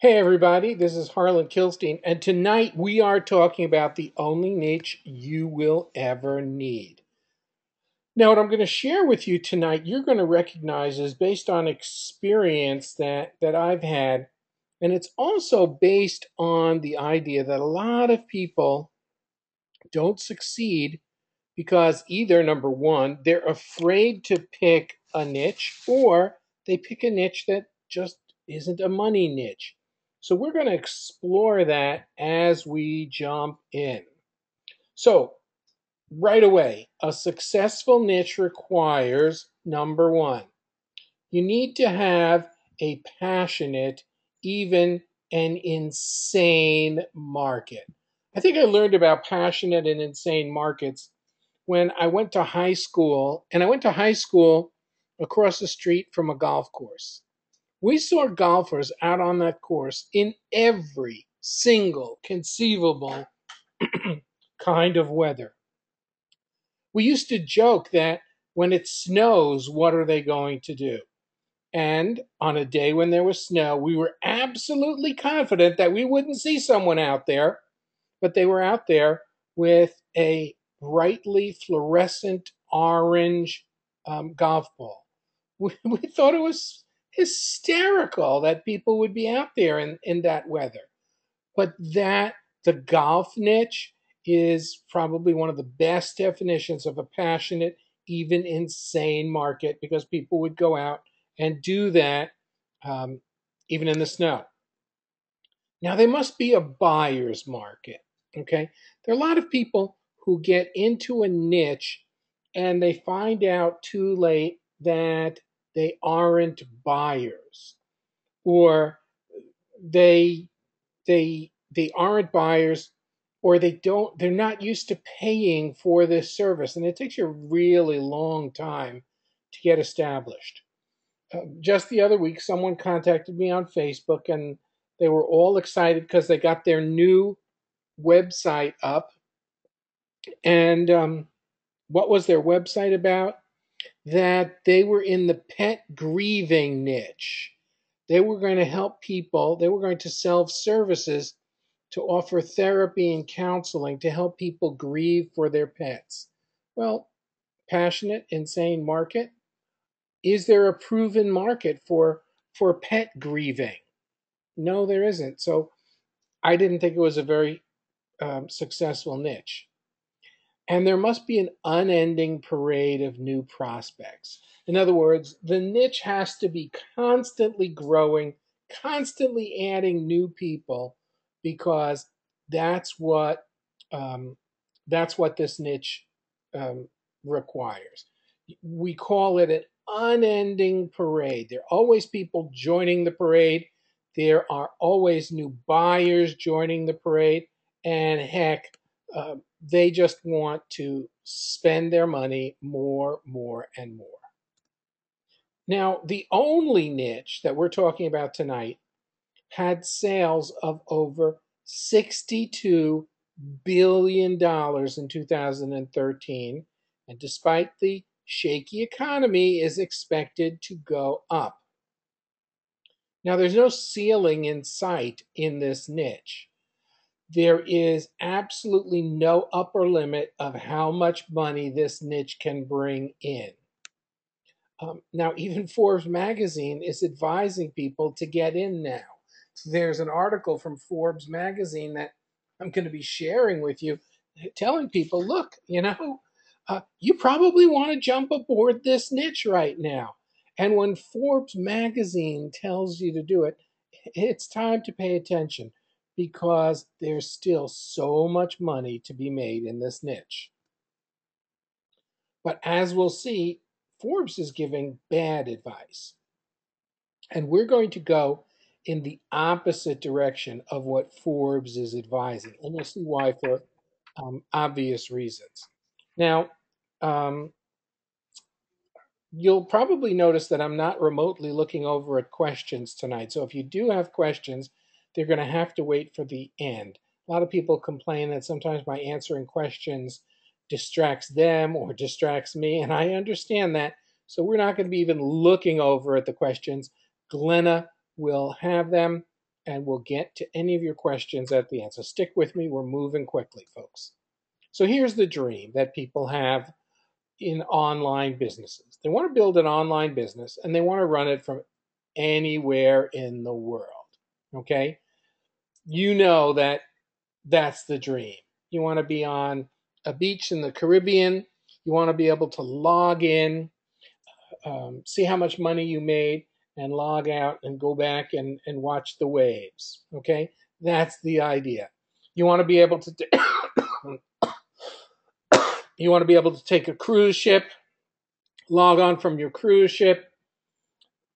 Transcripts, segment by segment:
Hey everybody, this is Harlan Kilstein, and tonight we are talking about the only niche you will ever need. Now, what I'm going to share with you tonight, you're going to recognize is based on experience that I've had, and it's also based on the idea that a lot of people don't succeed because either number one, they're afraid to pick a niche, or they pick a niche that just isn't a money niche. So we're going to explore that as we jump in. So, right away, a successful niche requires number one, you need to have a passionate, even an insane market. I think I learned about passionate and insane markets when I went to high school, and I went to high school across the street from a golf course. We saw golfers out on that course in every single conceivable kind of weather. We used to joke that when it snows, what are they going to do? And on a day when there was snow, we were absolutely confident that we wouldn't see someone out there, but they were out there with a brightly fluorescent orange golf ball. We thought it was hysterical that people would be out there in that weather. But the golf niche is probably one of the best definitions of a passionate, even insane market because people would go out and do that um, even in the snow. Now, there must be a buyer's market. Okay. There are a lot of people who get into a niche and they find out too late that they aren't buyers, or they they aren't buyers, or they're not used to paying for this service, and it takes you a really long time to get established. Just the other week, someone contacted me on Facebook, and they were all excited because they got their new website up. And what was their website about? That they were in the pet grieving niche. They were going to help people, they were going to sell services to offer therapy and counseling to help people grieve for their pets. Well, passionate, insane market. Is there a proven market for pet grieving? No, there isn't. So I didn't think it was a very successful niche. And there must be an unending parade of new prospects. In other words, the niche has to be constantly growing, constantly adding new people, because that's what um, that's what this niche um, requires. We call it an unending parade. There are always people joining the parade. There are always new buyers joining the parade, and heck, they just want to spend their money more, more, and more. Now, the only niche that we're talking about tonight had sales of over $62 billion in 2013, and despite the shaky economy, is expected to go up. Now, there's no ceiling in sight in this niche. There is absolutely no upper limit of how much money this niche can bring in. Now, even Forbes magazine is advising people to get in now. There's an article from Forbes magazine that I'm going to be sharing with you, telling people, look, you probably want to jump aboard this niche right now. And when Forbes magazine tells you to do it, it's time to pay attention because there's still so much money to be made in this niche. But as we'll see, Forbes is giving bad advice. And we're going to go in the opposite direction of what Forbes is advising. And you'll see why for obvious reasons. Now, um, you'll probably notice that I'm not remotely looking over at questions tonight. So if you do have questions, they're going to have to wait for the end. A lot of people complain that sometimes my answering questions distracts them or distracts me, and I understand that. So we're not going to be even looking over at the questions. Glenna will have them, and we'll get to any of your questions at the end. So stick with me. We're moving quickly, folks. So here's the dream that people have in online businesses. They want to build an online business and they want to run it from anywhere in the world. Okay? You know that that's the dream. You want to be on a beach in the Caribbean. You want to be able to log in, see how much money you made, and log out and go back and watch the waves. Okay? That's the idea. You want to be able to you want to be able to take a cruise ship, log on from your cruise ship,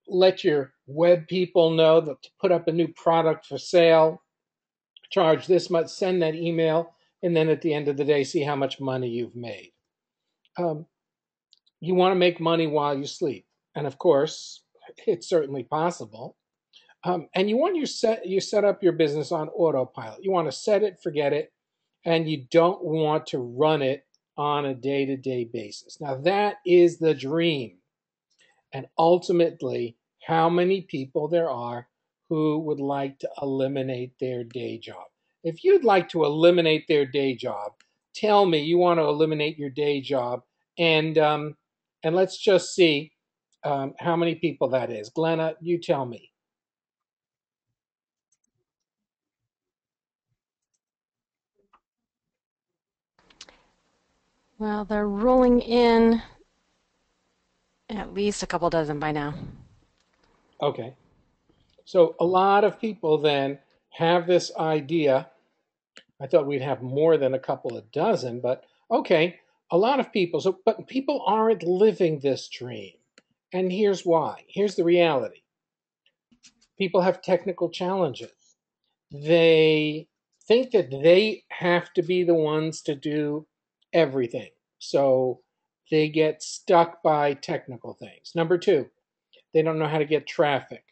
let your web people know that to put up a new product for sale, charge this much, send that email, and then at the end of the day, see how much money you've made. Um, you want to make money while you sleep, and of course, it's certainly possible. And you want you set up your business on autopilot. You want to set it, forget it, and you don't want to run it on a day-to-day basis. Now that is the dream. And ultimately, how many people there are who would like to eliminate their day job. If you'd like to eliminate their day job, tell me you want to eliminate your day job, and let's just see how many people that is. Glenna, you tell me. Well, they're rolling in at least a couple dozen by now. Okay, so a lot of people then have this idea. I thought we'd have more than a couple of dozen, but okay, a lot of people. So, but people aren't living this dream. And here's why. Here's the reality. People have technical challenges. They think that they have to be the ones to do everything. So they get stuck by technical things. Number two, they don't know how to get traffic.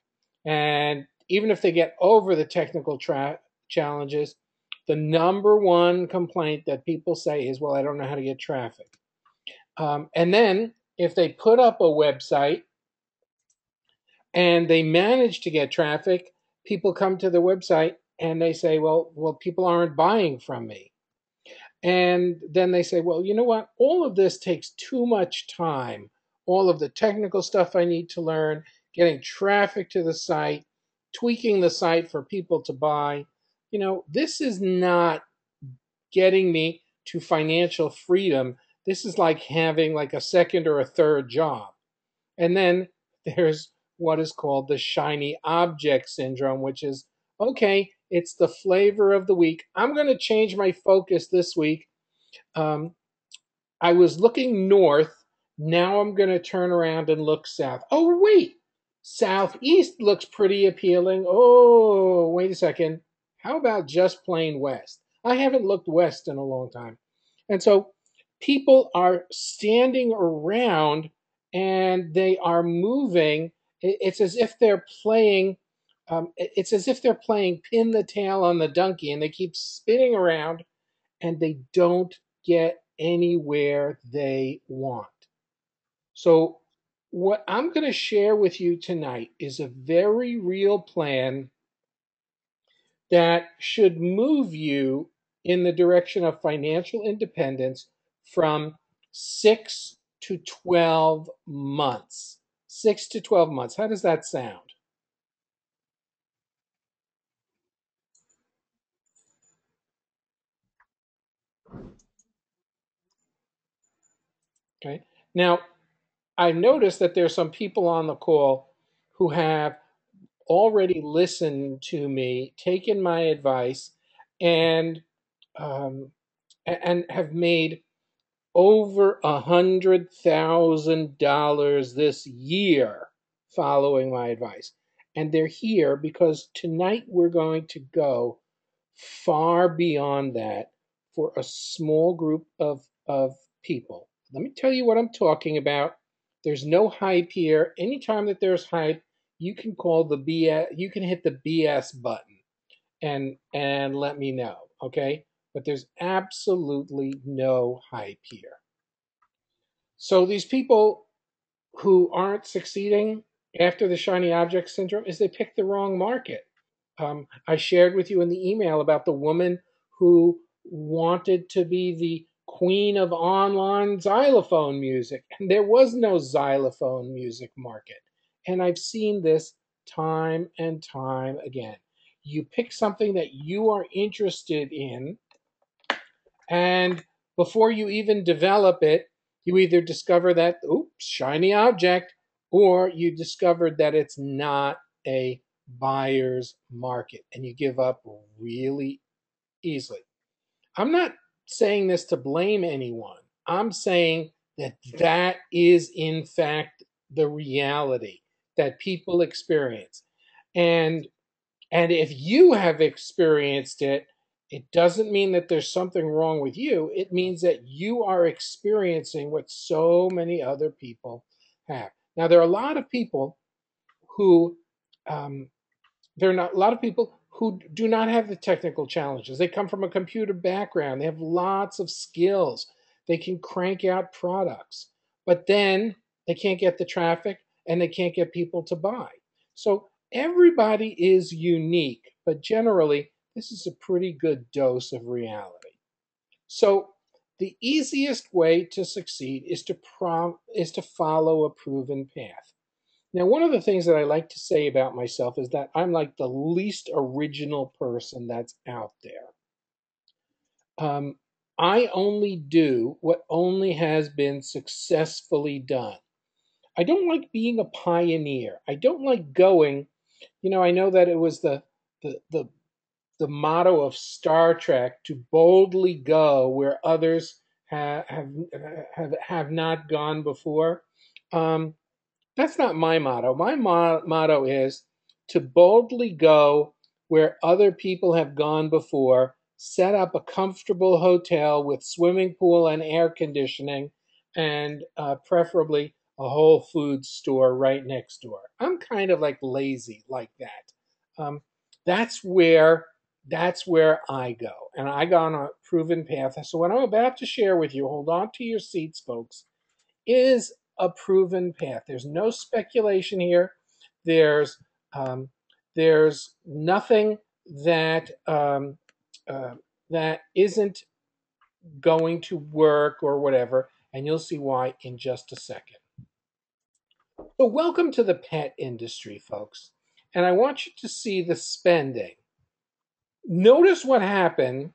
And even if they get over the technical challenges, the number one complaint that people say is, well, I don't know how to get traffic. And then if they put up a website and they manage to get traffic, people come to the website and they say, well, people aren't buying from me. And then they say, well, you know what? All of this takes too much time. All of the technical stuff I need to learn, getting traffic to the site, tweaking the site for people to buy. This is not getting me to financial freedom. This is like having like a second or a third job. And then there's what is called the shiny object syndrome, which is okay, it's the flavor of the week. I'm going to change my focus this week. Um, I was looking north. Now I'm going to turn around and look south. Oh, wait. Southeast looks pretty appealing. Oh, wait a second. How about just plain west? I haven't looked west in a long time. And so people are standing around and they are moving. It's as if they're playing. It's as if they're playing pin the tail on the donkey, and they keep spinning around and they don't get anywhere they want. So, what I'm going to share with you tonight is a very real plan that should move you in the direction of financial independence from 6 to 12 months. 6 to 12 months. How does that sound? Okay. Now, I noticed that there's some people on the call who have already listened to me, taken my advice, and um, and have made over $100,000 this year following my advice. And they're here because tonight we're going to go far beyond that for a small group of people. Let me tell you what I'm talking about. There's no hype here. Anytime that there's hype, you can call the BS, you can hit the BS button and let me know, okay? But there's absolutely no hype here. So these people who aren't succeeding after the shiny object syndrome is they pick the wrong market. I shared with you in the email about the woman who wanted to be the queen of online xylophone music, and there was no xylophone music market. And I've seen this time and time again. You pick something that you are interested in, and before you even develop it, you either discover that, oops, shiny object, or you discovered that it's not a buyer's market and you give up really easily. I'm not saying this to blame anyone. I'm saying that that is, in fact, the reality that people experience. And and if you have experienced it, it doesn't mean that there's something wrong with you. It means that you are experiencing what so many other people have. Now, there are a lot of people who um, there are not a lot of people who do not have the technical challenges. They come from a computer background. They have lots of skills. They can crank out products, but then they can't get the traffic and they can't get people to buy. So everybody is unique, but generally, this is a pretty good dose of reality. So the easiest way to succeed is to follow a proven path. Now, one of the things that I like to say about myself is that I'm like the least original person that's out there. Um, I only do what only has been successfully done. I don't like being a pioneer. I don't like going, I know that it was the, the, the motto of Star Trek to boldly go where others have not gone before. Um, That's not my motto. My motto is to boldly go where other people have gone before, set up a comfortable hotel with swimming pool and air conditioning, and preferably a Whole Foods store right next door. I'm kind of like lazy like that. Um, that's where that's where I go, and I go on a proven path. So what I'm about to share with you, hold on to your seats, folks, is a proven path. There's no speculation here. There's um, there's nothing that uh, that isn't going to work or whatever, and you'll see why in just a second. So, welcome to the pet industry, folks, and I want you to see the spending. Notice what happened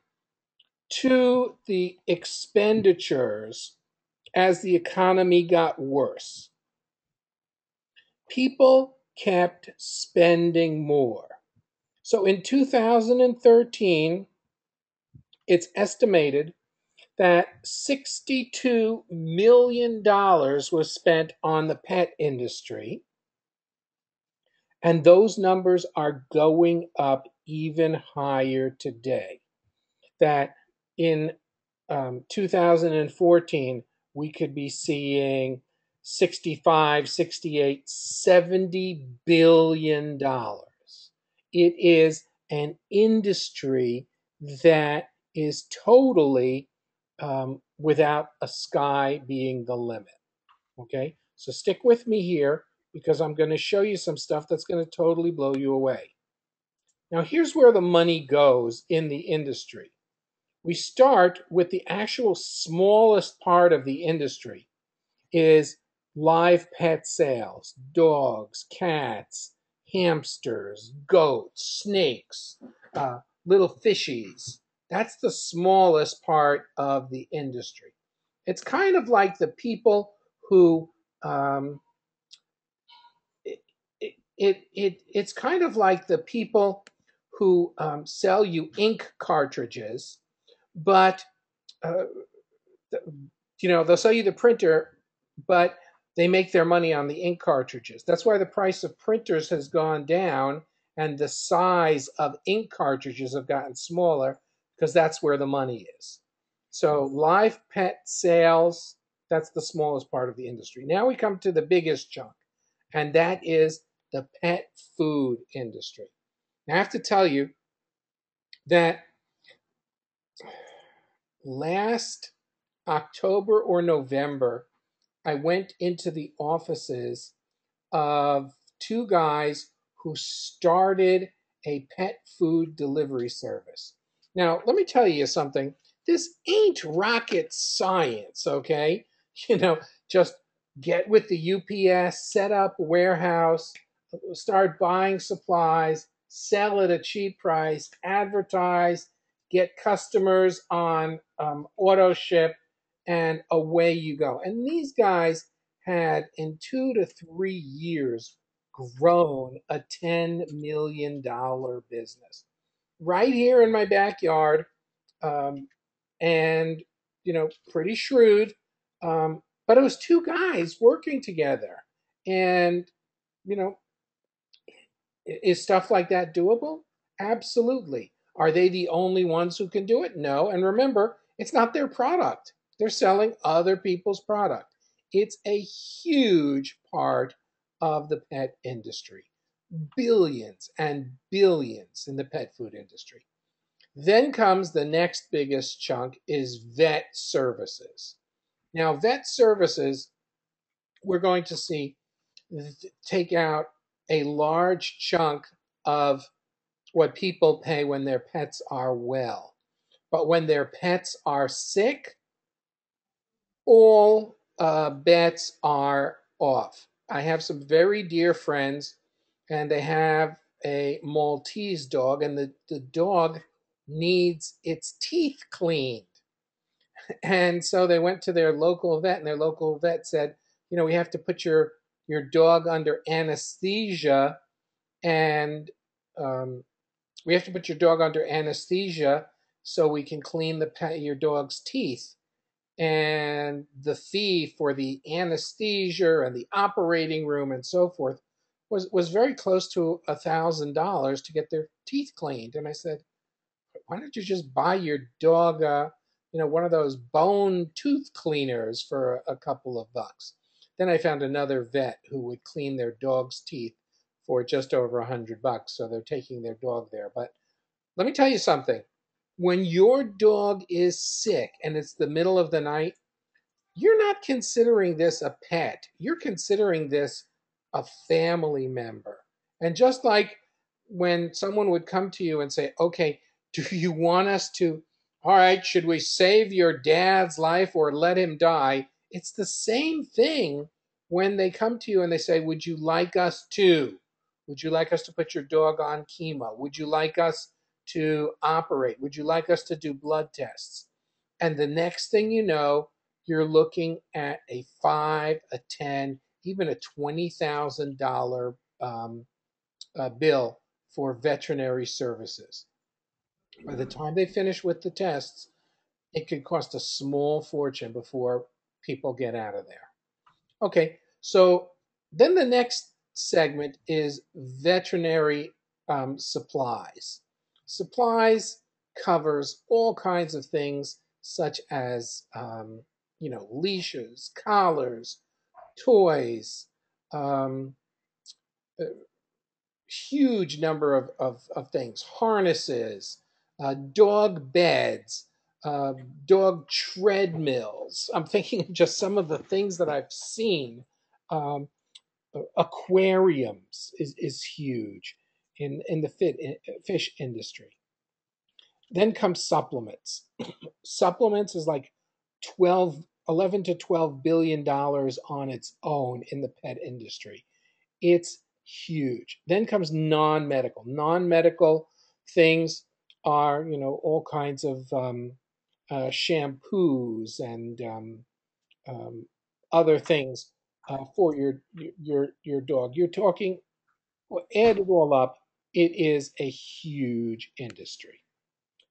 to the expenditures as the economy got worse. People kept spending more. So in 2013, it's estimated that $62 million was spent on the pet industry, and those numbers are going up even higher today. That in 2014, we could be seeing 65, 68, $70 billion. It is an industry that is totally without a sky being the limit. Okay, so stick with me here because I'm going to show you some stuff that's going to totally blow you away. Now, here's where the money goes in the industry. We start with the actual smallest part of the industry is live pet sales, dogs, cats, hamsters, goats, snakes, little fishies. That's the smallest part of the industry. It's kind of like the people who um, it's kind of like the people who sell you ink cartridges, but uh, they'll sell you the printer, but they make their money on the ink cartridges. That's why the price of printers has gone down and the size of ink cartridges have gotten smaller because that's where the money is. So live pet sales, that's the smallest part of the industry. Now we come to the biggest chunk, and that is the pet food industry. Now, I have to tell you that last October or November, I went into the offices of two guys who started a pet food delivery service. Now, let me tell you something. This ain't rocket science, okay? You know, just get with the UPS, set up a warehouse, start buying supplies, sell at a cheap price, advertise, get customers on auto ship, and away you go. And these guys had in 2 to 3 years grown a $10 million business right here in my backyard, um, and pretty shrewd. But it was two guys working together, and you know, is stuff like that doable? Absolutely. Are they the only ones who can do it? No. And remember, it's not their product. They're selling other people's product. It's a huge part of the pet industry. Billions and billions in the pet food industry. Then comes the next biggest chunk is vet services. Now, vet services, we're going to see take out a large chunk of what people pay when their pets are well. But when their pets are sick, all bets are off. I have some very dear friends, and they have a Maltese dog, and the dog needs its teeth cleaned. And so they went to their local vet, and their local vet said, we have to put your dog under anesthesia, and um, we have to put your dog under anesthesia so we can clean your dog's teeth. And the fee for the anesthesia and the operating room and so forth was very close to $1,000 to get their teeth cleaned. And I said, why don't you just buy your dog, one of those bone tooth cleaners for a couple of bucks? Then I found another vet who would clean their dog's teeth for just over $100. So they're taking their dog there. But let me tell you something. When your dog is sick and it's the middle of the night, you're not considering this a pet. You're considering this a family member. And just like when someone would come to you and say, okay, do you want us to, all right, should we save your dad's life or let him die? It's the same thing when they come to you and they say, would you like us to? Would you like us to put your dog on chemo? Would you like us to operate? Would you like us to do blood tests? And the next thing you know, you're looking at a five, a 10, even a $20,000 bill for veterinary services. By the time they finish with the tests, it could cost a small fortune before people get out of there. Okay, so then the next segment is veterinary supplies. Supplies covers all kinds of things such as leashes, collars, toys, um, a huge number of things, harnesses, dog beds, uh, dog treadmills. I'm thinking of just some of the things that I've seen. Um, Aquariums is huge in the fish industry. Then comes supplements. Supplements is like 11 to 12 billion dollars on its own in the pet industry. It's huge. Then comes non-medical. Non-medical things are, all kinds of shampoos and um, other things for your dog. You're talking, well, add it all up, it is a huge industry.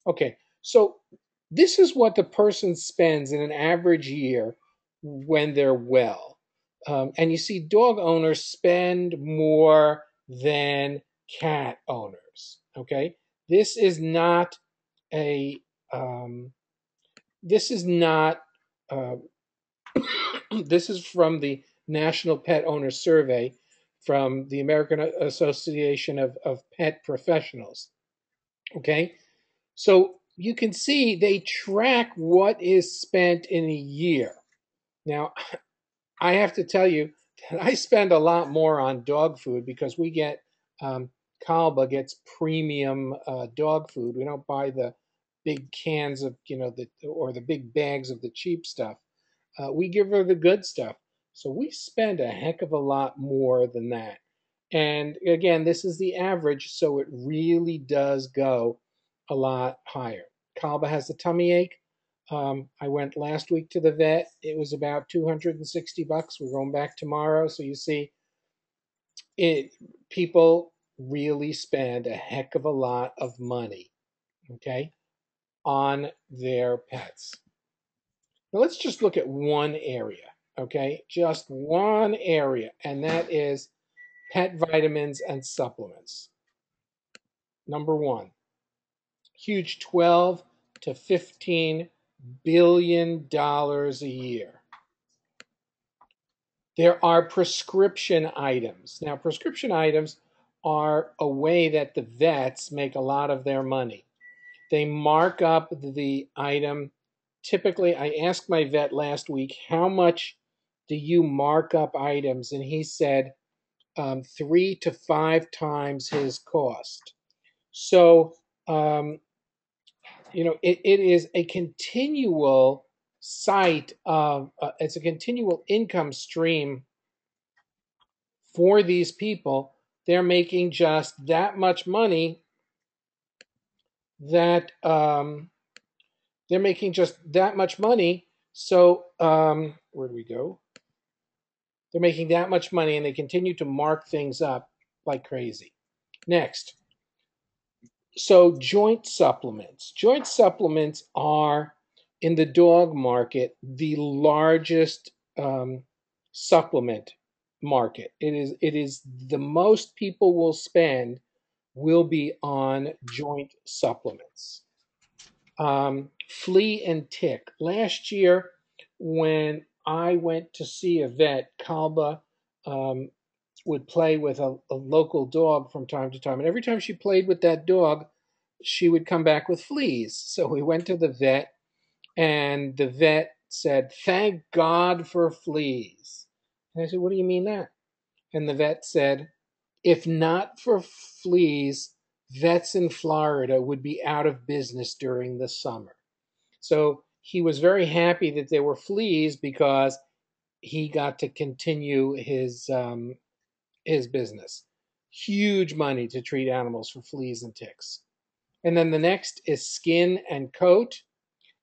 Okay, so this is what the person spends in an average year when they're well. And you see, dog owners spend more than cat owners. Okay, this is not a this is not uh, this is from the National Pet Owner Survey from the American Association of Pet Professionals. Okay, so you can see they track what is spent in a year. Now, I have to tell you that I spend a lot more on dog food because we get Kalba gets premium dog food. We don't buy the big cans of, or the big bags of the cheap stuff. We give her the good stuff. So we spend a heck of a lot more than that. And again, this is the average, so it really does go a lot higher. Kalba has a tummy ache. I went last week to the vet. It was about $260. We're going back tomorrow. So you see, it people really spend a heck of a lot of money, okay, on their pets. Now let's just look at one area, okay? Just one area, and that is pet vitamins and supplements. Number one, huge 12 to 15 billion dollars a year. There are prescription items. Now, prescription items are a way that the vets make a lot of their money. They mark up the item. Typically, I asked my vet last week, how much do you mark up items? And he said 3 to 5 times his cost. So, um, it is a continual site of, it's a continual income stream for these people. They're making just that much money that they're making just that much money. So where do we go? They're making that much money and they continue to mark things up like crazy. Next, so joint supplements. Joint supplements are in the dog market the largest supplement market. It is the most people will spend will be on joint supplements. Flea and tick. Last year, when I went to see a vet, Kalba um, would play with a local dog from time to time. And every time she played with that dog, she would come back with fleas. So we went to the vet, and the vet said, "Thank God for fleas." And I said, "What do you mean that?" And the vet said, "If not for fleas, vets in Florida would be out of business during the summer." So he was very happy that there were fleas because he got to continue his business. Huge money to treat animals for fleas and ticks. And then the next is skin and coat.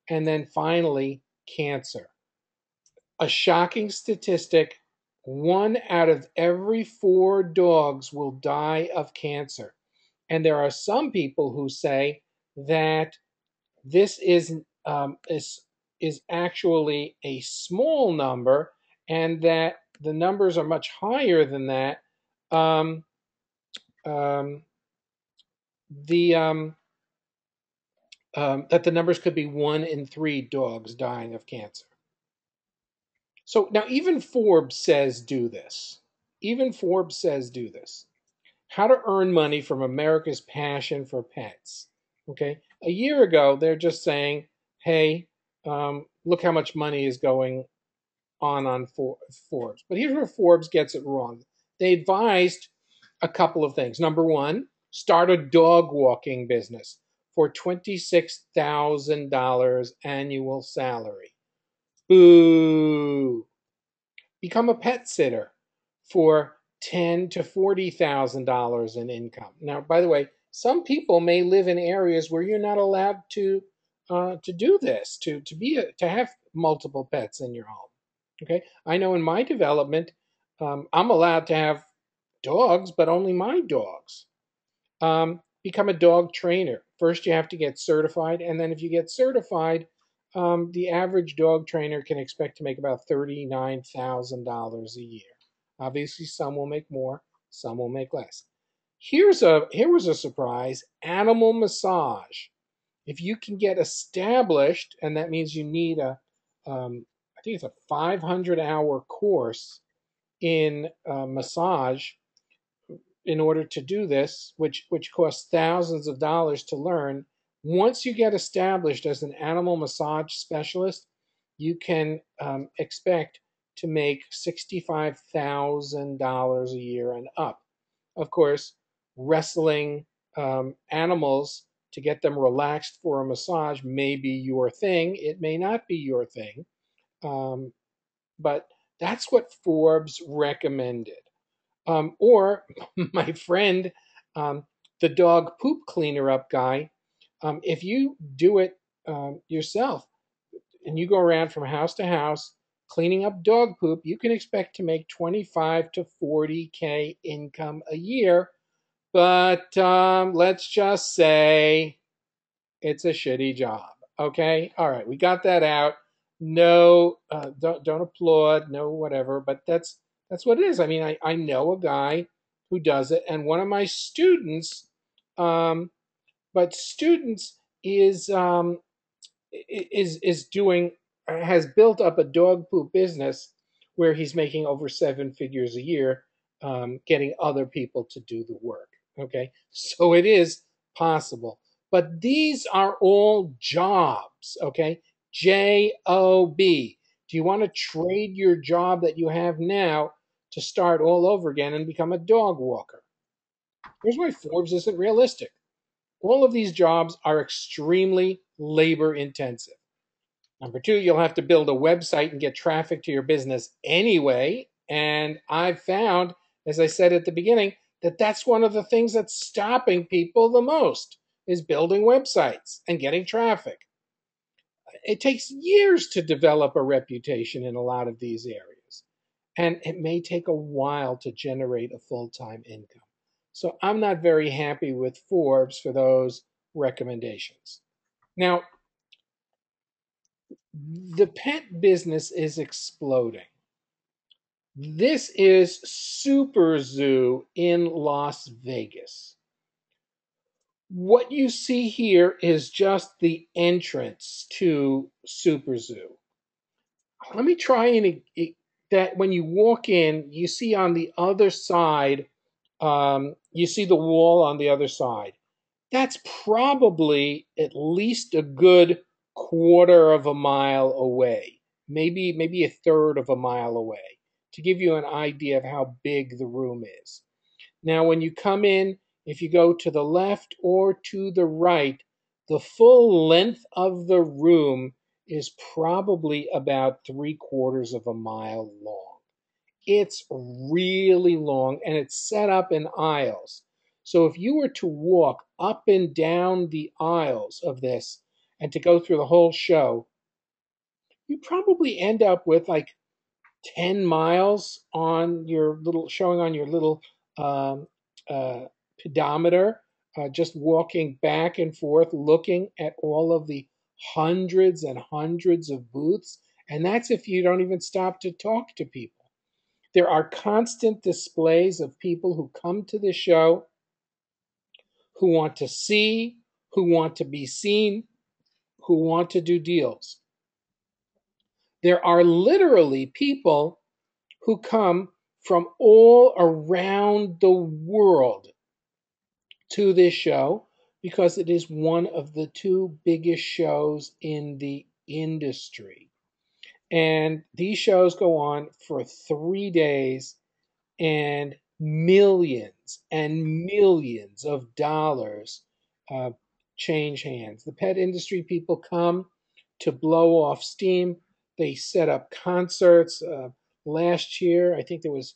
And then finally, cancer. A shocking statistic: 1 out of every 4 dogs will die of cancer. And there are some people who say that this is actually a small number, and that the numbers are much higher than that. Um, um, the that the numbers could be 1 in 3 dogs dying of cancer. So now even Forbes says do this. Even Forbes says do this. How to earn money from America's passion for pets. Okay, a year ago they're just saying, hey, look how much money is going on Forbes. But here's where Forbes gets it wrong. They advised a couple of things. Number one, start a dog walking business for $26,000 annual salary. Boo. Become a pet sitter for $10,000 to $40,000 in income. Now, by the way, some people may live in areas where you're not allowed to do this, to have multiple pets in your home. Okay, I know in my development, I'm allowed to have dogs, but only my dogs. Become a dog trainer. First, you have to get certified, and then if you get certified, the average dog trainer can expect to make about $39,000 a year. Obviously, some will make more, some will make less. Here was a surprise: animal massage. If you can get established, and that means you need I think it's a 500-hour course in massage in order to do this, which costs thousands of dollars to learn. Once you get established as an animal massage specialist, you can expect to make $65,000 a year and up. Of course, wrestling animals to get them relaxed for a massage may be your thing. It may not be your thing. Um, but that's what Forbes recommended. Or my friend, um, the dog poop cleaner up guy, if you do it yourself and you go around from house to house cleaning up dog poop, you can expect to make 25 to 40K income a year. But let's just say it's a shitty job. Okay, all right, we got that out. No, don't applaud. No, whatever. But that's what it is. I mean, I know a guy who does it, and one of my students, um, but students is doing has built up a dog poop business where he's making over seven figures a year, getting other people to do the work. Okay, so it is possible, but these are all jobs. Okay, Job. Do you want to trade your job that you have now to start all over again and become a dog walker? Here's why Forbes isn't realistic. All of these jobs are extremely labor intensive. Number two, you'll have to build a website and get traffic to your business anyway. And I've found, as I said at the beginning, that that's one of the things that's stopping people the most is building websites and getting traffic. It takes years to develop a reputation in a lot of these areas. And it may take a while to generate a full-time income. So I'm not very happy with Forbes for those recommendations. Now, the pet business is exploding. This is SuperZoo in Las Vegas. What you see here is just the entrance to SuperZoo. Let me try and that when you walk in, you see on the other side, you see the wall on the other side. That's probably at least a good quarter of a mile away, maybe a third of a mile away, to give you an idea of how big the room is. Now, when you come in, if you go to the left or to the right, the full length of the room is probably about three-quarters of a mile long. It's really long and it's set up in aisles. So if you were to walk up and down the aisles of this and to go through the whole show, you probably end up with like 10 miles on your little showing on your little um, uh, pedometer, just walking back and forth, looking at all of the hundreds and hundreds of booths. And that's if you don't even stop to talk to people. There are constant displays of people who come to the show, who want to see, who want to be seen, who want to do deals. There are literally people who come from all around the world to this show because it is one of the two biggest shows in the industry. And these shows go on for 3 days and millions of dollars uh, change hands. The pet industry people come to blow off steam. They set up concerts. Last year, I think there was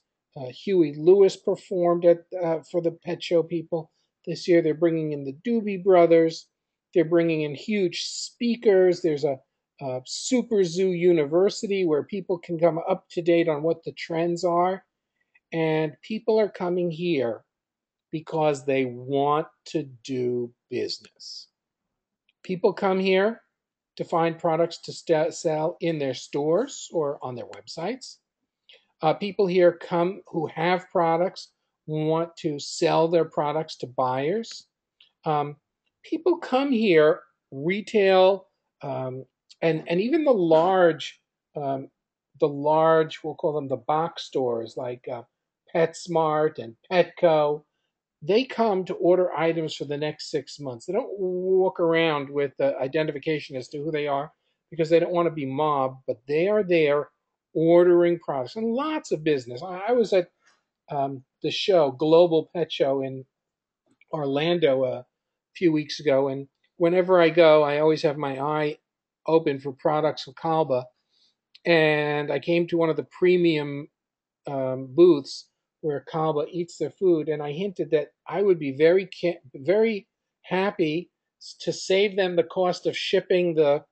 Huey Lewis performed at for the pet show people. This year, they're bringing in the Doobie Brothers. They're bringing in huge speakers. There's a Super Zoo University where people can come up to date on what the trends are. And people are coming here because they want to do business. People come here to find products to sell in their stores or on their websites. People here come who have products, want to sell their products to buyers. Um, People come here, retail, um, and even um, the large, we'll call them the box stores like PetSmart and Petco. They come to order items for the next 6 months. They don't walk around with identification as to who they are because they don't want to be mobbed, but they are there ordering products and lots of business. I was at the show, Global Pet Show in Orlando a few weeks ago, and whenever I go, I always have my eye open for products of Kalba. And I came to one of the premium booths where Kalba eats their food, and I hinted that I would be very happy to save them the cost of shipping the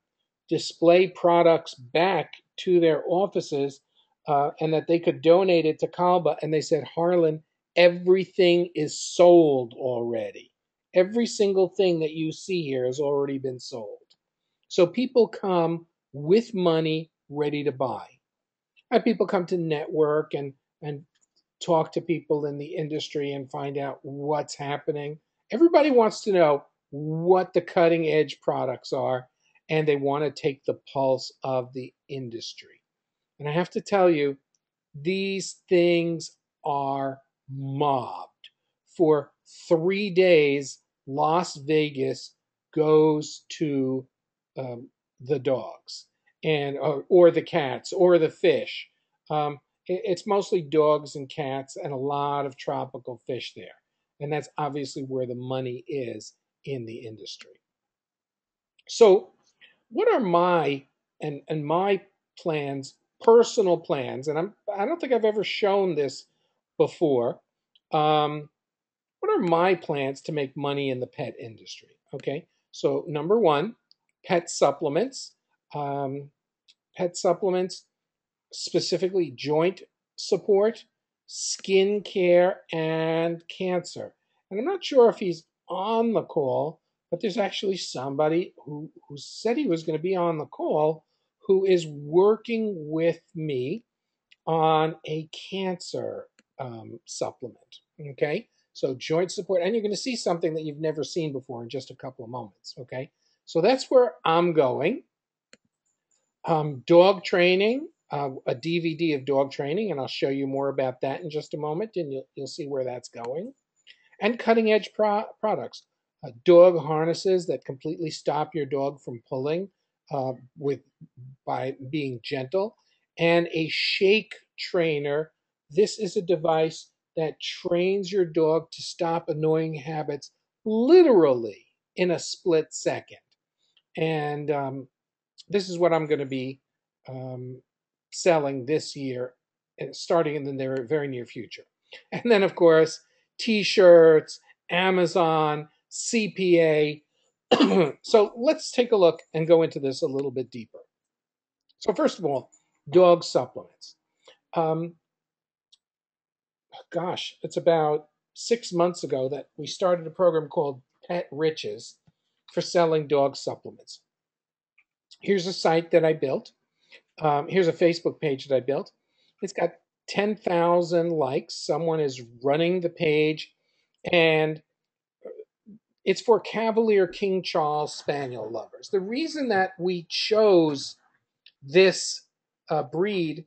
display products back to their offices, and that they could donate it to Kalba. And they said, Harlan, everything is sold already. Every single thing that you see here has already been sold. So people come with money ready to buy. And people come to network and talk to people in the industry and find out what's happening. Everybody wants to know what the cutting edge products are, and they want to take the pulse of the industry. And I have to tell you, these things are mobbed. For 3 days, Las Vegas goes to the dogs and or the cats or the fish. It's mostly dogs and cats and a lot of tropical fish there, and that's obviously where the money is in the industry. So, what are my plans, personal plans? And I don't think I've ever shown this before. Um, what are my plans to make money in the pet industry? Okay, so number one, pet supplements. Um, Pet supplements, specifically joint support, skin care, and cancer. And I'm not sure if he's on the call, but there's actually somebody who said he was going to be on the call who is working with me on a cancer supplement. Okay, so joint support, and you're going to see something that you've never seen before in just a couple of moments. Okay, so that's where I'm going. Dog training, a DVD of dog training, and I'll show you more about that in just a moment, and you'll see where that's going. And cutting edge products, dog harnesses that completely stop your dog from pulling with by being gentle, and a shake trainer. This is a device that trains your dog to stop annoying habits literally in a split second. And this is what I'm going to be um, selling this year, and starting in the very near future. And then, of course, T-shirts, Amazon, CPA. So let's take a look and go into this a little bit deeper. So first of all, dog supplements. Um, Gosh, it's about 6 months ago that we started a program called Pet Riches for selling dog supplements. Here's a site that I built. Here's a Facebook page that I built. It's got 10,000 likes. Someone is running the page, and it's for Cavalier King Charles Spaniel lovers. The reason that we chose this breed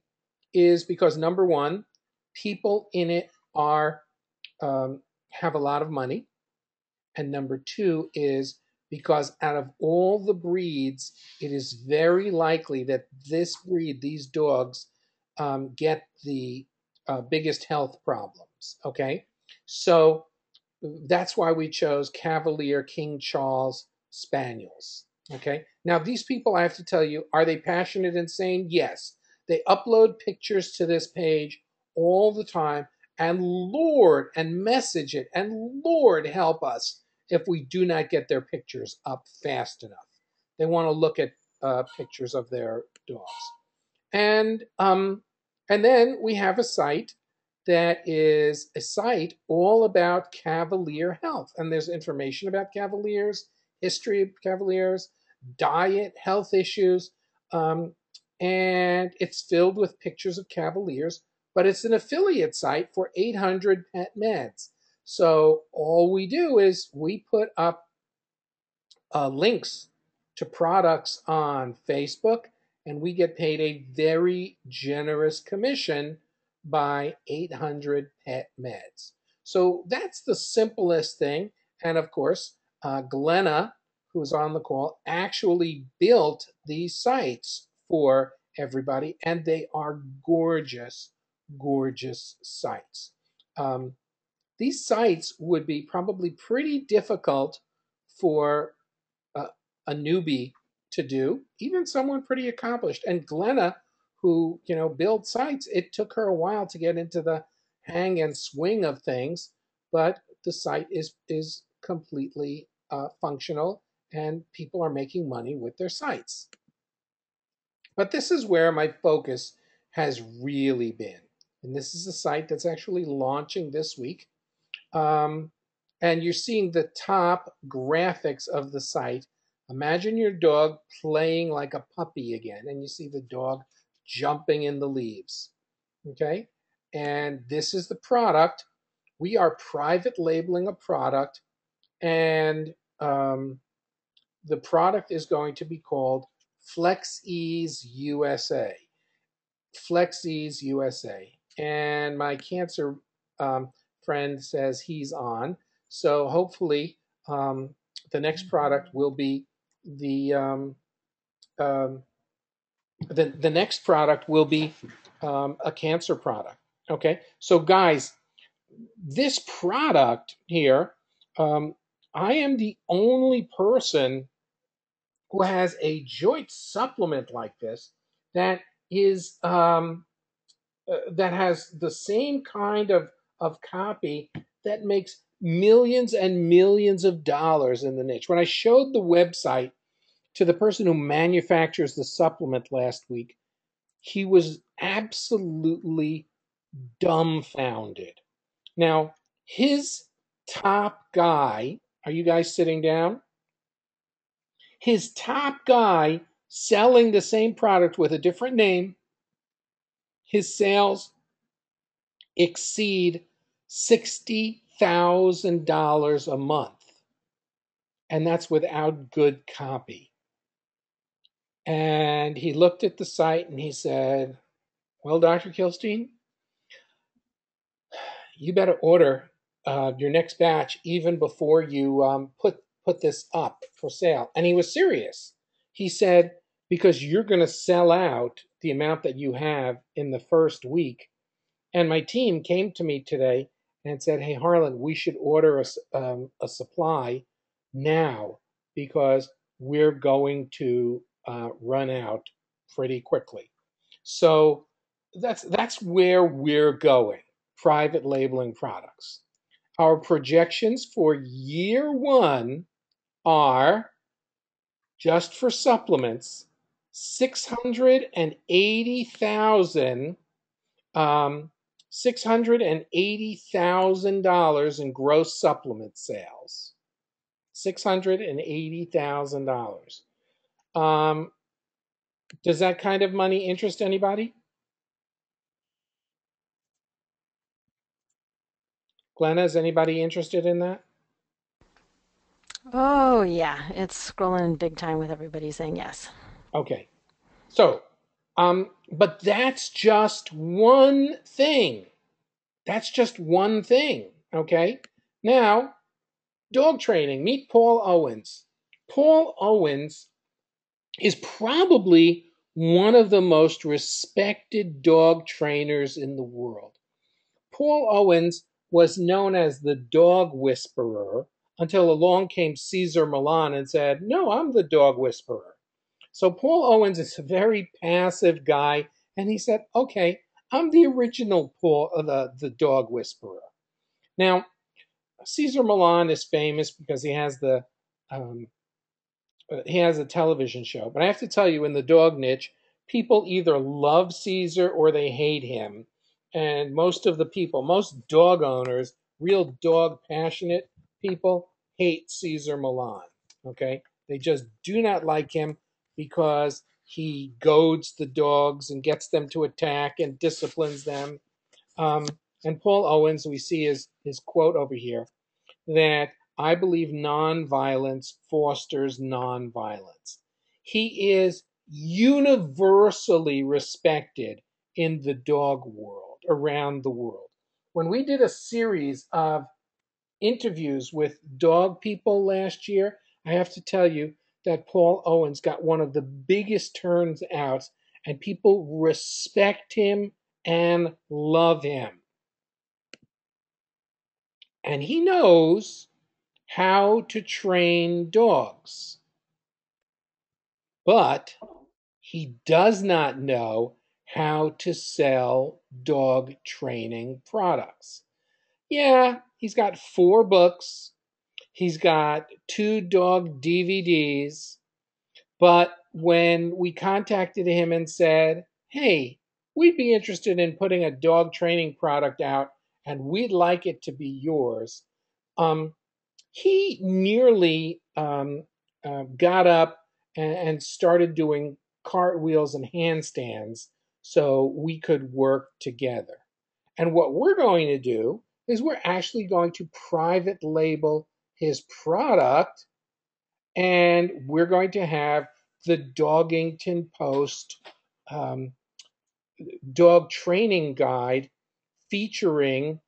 is because number one, people in it are have a lot of money, and number two is because out of all the breeds, it is very likely that this breed, these dogs, get the biggest health problems. Okay, so that's why we chose Cavalier King Charles Spaniels. Okay. Now, these people, I have to tell you, are they passionate and sane? Yes. They upload pictures to this page all the time, and Lord, and message it, and Lord, help us if we do not get their pictures up fast enough. They want to look at pictures of their dogs. And and then we have a site that is a site all about Cavalier health. And there's information about Cavaliers, history of Cavaliers, diet, health issues. Um, and it's filled with pictures of Cavaliers, but it's an affiliate site for 800 pet meds. So all we do is we put up links to products on Facebook, and we get paid a very generous commission by 800 pet meds. So that's the simplest thing. And of course, Glenna, who's on the call, actually built these sites for everybody, and they are gorgeous, gorgeous sites. Um, these sites would be probably pretty difficult for a, a newbie to do, even someone pretty accomplished. And Glenna, who builds sites, it took her a while to get into the hang and swing of things, but the site is completely functional, and people are making money with their sites. But this is where my focus has really been. And this is a site that's actually launching this week. Um, and you're seeing the top graphics of the site. Imagine your dog playing like a puppy again, and you see the dog jumping in the leaves. Okay? And this is the product. We are private labeling a product, and the product is going to be called FlexEase USA. FlexEase USA. And my cancer friend says he's on. So hopefully, um, the next product will be the um, the next product will be a cancer product. Okay, so guys, this product here, um, I am the only person who has a joint supplement like this that is that has the same kind of copy that makes millions and millions of dollars in the niche. When I showed the website to the person who manufactures the supplement last week, he was absolutely dumbfounded. Now, his top guy, are you guys sitting down? His top guy selling the same product with a different name, his sales exceed $60,000 a month. And that's without good copy. And he looked at the site and he said, well, Dr. Kilstein, you better order your next batch even before you put this up for sale. And he was serious. He said, because you're going to sell out the amount that you have in the first week. And my team came to me today and said, hey, Harlan, we should order a supply now because we're going to run out pretty quickly. So that's where we're going, private labeling products. Our projections for year one are, just for supplements, 680,000 $680,000 in gross supplement sales. $680,000. Does that kind of money interest anybody? Glenna, is anybody interested in that? Oh, yeah, it's scrolling big time with everybody saying yes. Okay. So, but that's just one thing. That's just one thing. Okay. Now, dog training. Meet Paul Owens. Paul Owens is probably one of the most respected dog trainers in the world. Paul Owens was known as the dog whisperer until along came Cesar Millan and said, no, I'm the dog whisperer. So Paul Owens is a very passive guy, and he said, okay, I'm the original Paul, the dog whisperer. Now, Cesar Millan is famous because um, he has a television show. But I have to tell you, in the dog niche, people either love Caesar or they hate him. And most of the people, most dog owners, real dog passionate people, hate Caesar Milan. Okay? They just do not like him because he goads the dogs and gets them to attack and disciplines them. Um, and Paul Owens, we see his quote over here, that I believe nonviolence fosters nonviolence. He is universally respected in the dog world, around the world. When we did a series of interviews with dog people last year, I have to tell you that Paul Owens got one of the biggest turns out, and people respect him and love him. and he knows how to train dogs, but he does not know how to sell dog training products. Yeah, he's got 4 books, he's got 2 dog DVDs, but when we contacted him and said, hey, we'd be interested in putting a dog training product out and we'd like it to be yours, um, he nearly got up and started doing cartwheels and handstands so we could work together. And what we're going to do is we're actually going to private label his product, and we're going to have the Doggington Post um, dog training guide featuring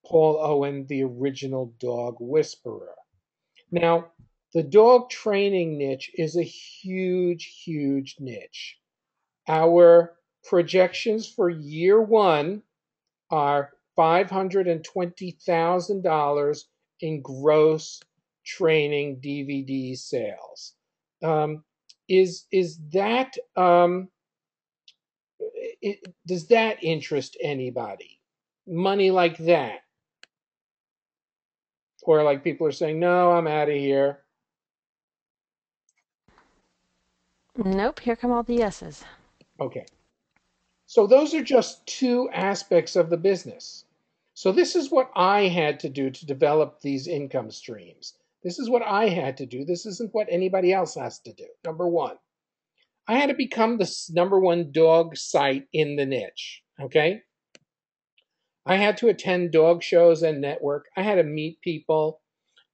Paul Owen, the original dog whisperer. Now, the dog training niche is a huge, huge niche. Our projections for year one are $520,000 in gross training DVD sales. Is that does that interest anybody? Money like that, or like people are saying, no, I'm out of here. Nope, here come all the yeses. Okay, so those are just 2 aspects of the business. So this is what I had to do to develop these income streams. This is what I had to do. This isn't what anybody else has to do. Number one, I had to become the #1 dog site in the niche. Okay. I had to attend dog shows and network. I had to meet people.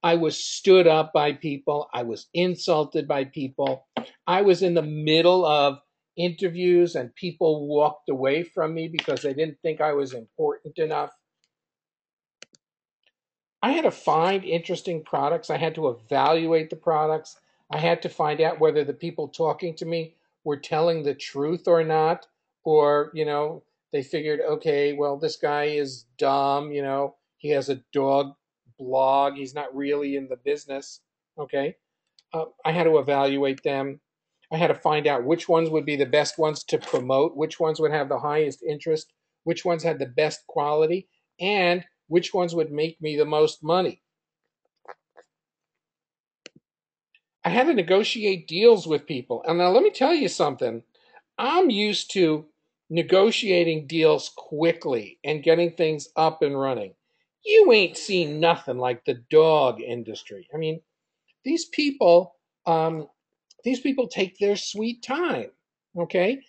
I was stood up by people. I was insulted by people. I was in the middle of interviews and people walked away from me because they didn't think I was important enough. I had to find interesting products. I had to evaluate the products. I had to find out whether the people talking to me were telling the truth or not. Or, they figured, okay, well, this guy is dumb. He has a dog blog. He's not really in the business. Okay. I had to evaluate them. I had to find out which ones would be the best ones to promote, which ones would have the highest interest, which ones had the best quality, and which ones would make me the most money. I had to negotiate deals with people. And now let me tell you something. I'm used to negotiating deals quickly and getting things up and running. You ain't seen nothing like the dog industry. I mean, these people um, these people take their sweet time. Okay.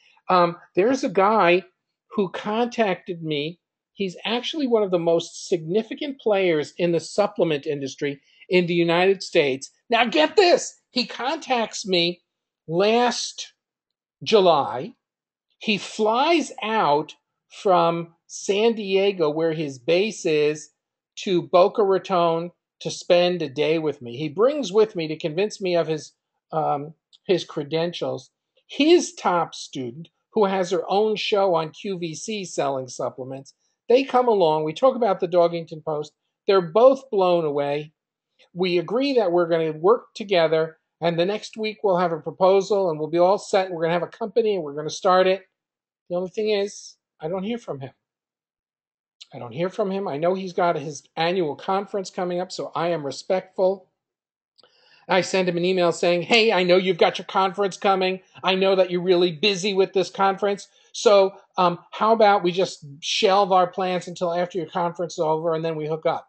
There's a guy who contacted me. He's actually one of the most significant players in the supplement industry in the United States. Now, get this, he contacts me last July. He flies out from San Diego, where his base is, to Boca Raton to spend a day with me. He brings with me to convince me of his credentials. His top student, who has her own show on QVC selling supplements, they come along. We talk about the Doggington Post. They're both blown away. We agree that we're going to work together, and the next week we'll have a proposal and we'll be all set. And we're going to have a company and we're going to start it. The only thing is, I don't hear from him. I don't hear from him. I know he's got his annual conference coming up, so I am respectful. I send him an email saying, hey, I know you've got your conference coming. I know that you're really busy with this conference. So how about we just shelve our plans until after your conference is over and then we hook up?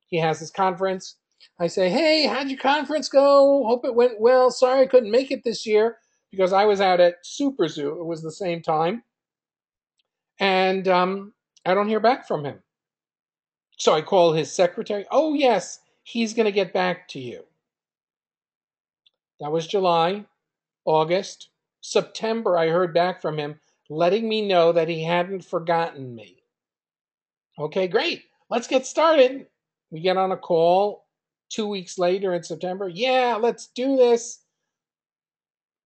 He has his conference. I say, hey, how'd your conference go? Hope it went well. Sorry I couldn't make it this year because I was out at SuperZoo. It was the same time. And I don't hear back from him. So I call his secretary. Oh, yes, he's going to get back to you. That was July, August. September, I heard back from him letting me know that he hadn't forgotten me. Okay, great. Let's get started. We get on a call 2 weeks later in September. Yeah, let's do this.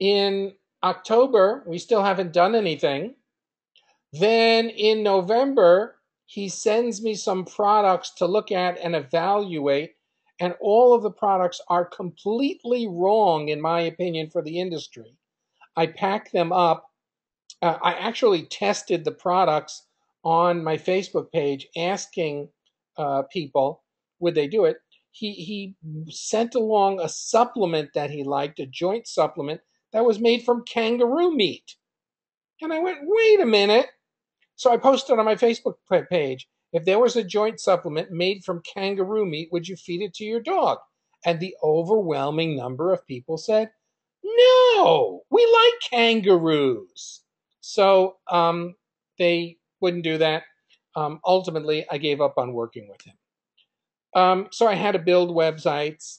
In October, we still haven't done anything. Then in November, he sends me some products to look at and evaluate, and all of the products are completely wrong, in my opinion, for the industry. I pack them up. I actually tested the products on my Facebook page, asking people would they do it. He sent along a supplement that he liked, a joint supplement that was made from kangaroo meat, and I went, wait a minute. So I posted on my Facebook page, if there was a joint supplement made from kangaroo meat, would you feed it to your dog? And the overwhelming number of people said, no, we like kangaroos. So they wouldn't do that. Ultimately, I gave up on working with him. So I had to build websites.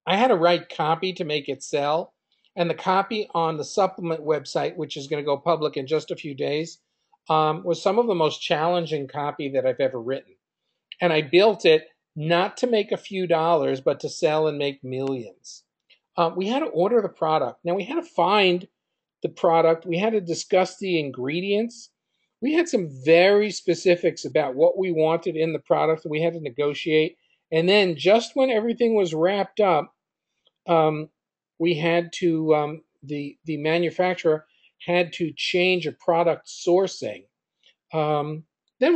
I had to write copy to make it sell. And the copy on the supplement website, which is going to go public in just a few days, was some of the most challenging copy that I've ever written. And I built it not to make a few dollars, but to sell and make millions. We had to order the product. Now, we had to find the product. We had to discuss the ingredients. We had some very specifics about what we wanted in the product that we had to negotiate. And then just when everything was wrapped up, we had to, the manufacturer had to change a product sourcing. Then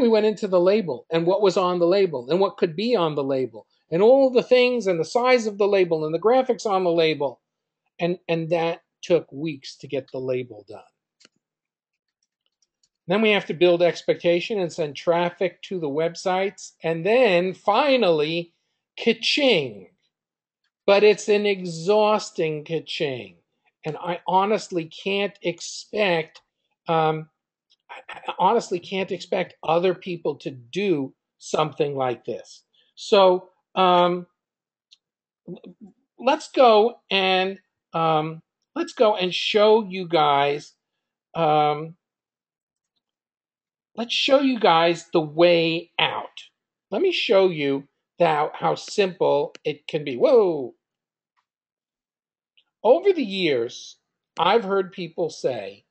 we went into the label and what was on the label and what could be on the label and all the things and the size of the label and the graphics on the label. And that took weeks to get the label done. Then we have to build expectation and send traffic to the websites. And then finally, ka-ching. But it's an exhausting ka-ching. And I honestly can't expect other people to do something like this. So let's go and show you guys. Let's show you guys the way out. Let me show you how simple it can be. Whoa! Over the years, I've heard people say,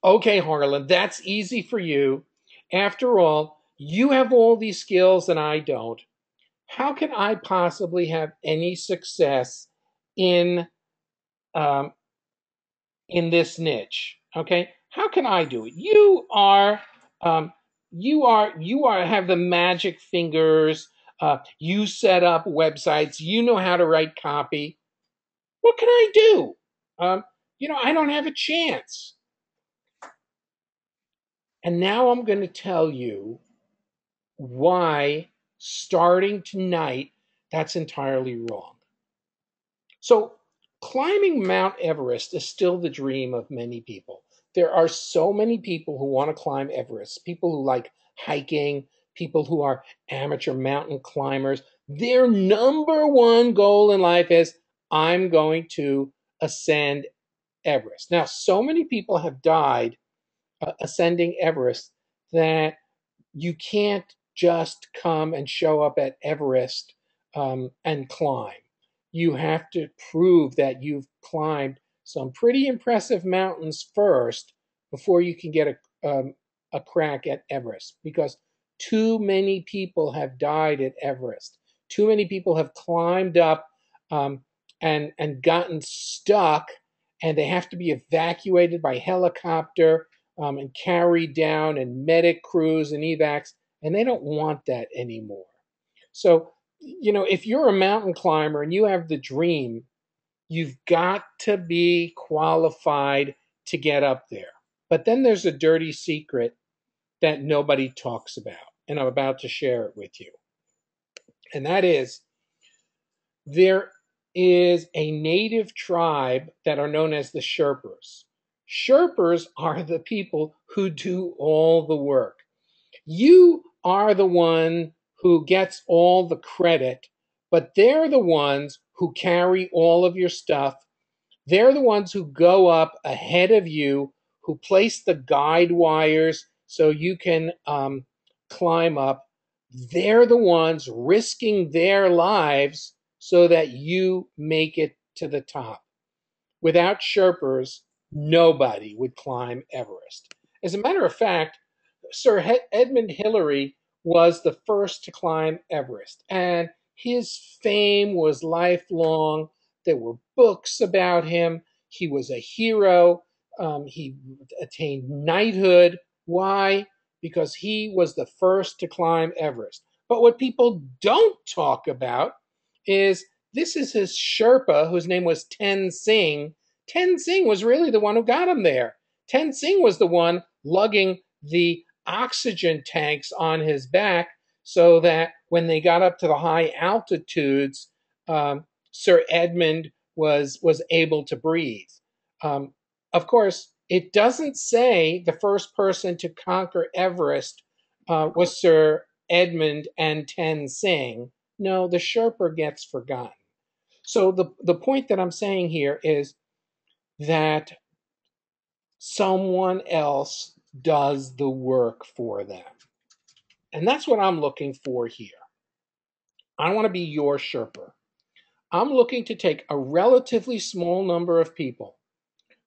okay, Harlan, that's easy for you. After all, you have all these skills and I don't. How can I possibly have any success in um, in this niche? Okay, how can I do it? Um, you are have the magic fingers. You set up websites. You know how to write copy. What can I do? Um, I don't have a chance. And now I'm going to tell you why, starting tonight, that's entirely wrong. So, climbing Mount Everest is still the dream of many people. There are so many people who want to climb Everest, people who like hiking, people who are amateur mountain climbers. Their number one goal in life is, I'm going to ascend Everest. Now, so many people have died ascending Everest that you can't just come and show up at Everest and climb. You have to prove that you've climbed some pretty impressive mountains first before you can get a crack at Everest, because too many people have died at Everest. Too many people have climbed up and gotten stuck, and they have to be evacuated by helicopter and carried down, and medic crews and evacs, and they don't want that anymore. So, if you're a mountain climber and you have the dream, you've got to be qualified to get up there. But then there's a dirty secret that nobody talks about, and I'm about to share it with you. And that is, there is a native tribe that are known as the Sherpas. Sherpas are the people who do all the work. You are the one who gets all the credit, but they're the ones who carry all of your stuff. They're the ones who go up ahead of you, who place the guide wires so you can climb up. They're the ones risking their lives so that you make it to the top. Without Sherpas, nobody would climb Everest. As a matter of fact, Sir Edmund Hillary was the first to climb Everest, and his fame was lifelong. There were books about him. He was a hero. He attained knighthood. Why? Because he was the first to climb Everest. But what people don't talk about is this is his Sherpa, whose name was Tenzing. Tenzing was really the one who got him there. Tenzing was the one lugging the oxygen tanks on his back so that when they got up to the high altitudes, Sir Edmund was able to breathe. Of course, it doesn't say the first person to conquer Everest was Sir Edmund and Tenzing. No, the Sherpa gets forgotten. So the point that I'm saying here is that someone else does the work for them. And that's what I'm looking for here. I want to be your Sherpa. I'm looking to take a relatively small number of people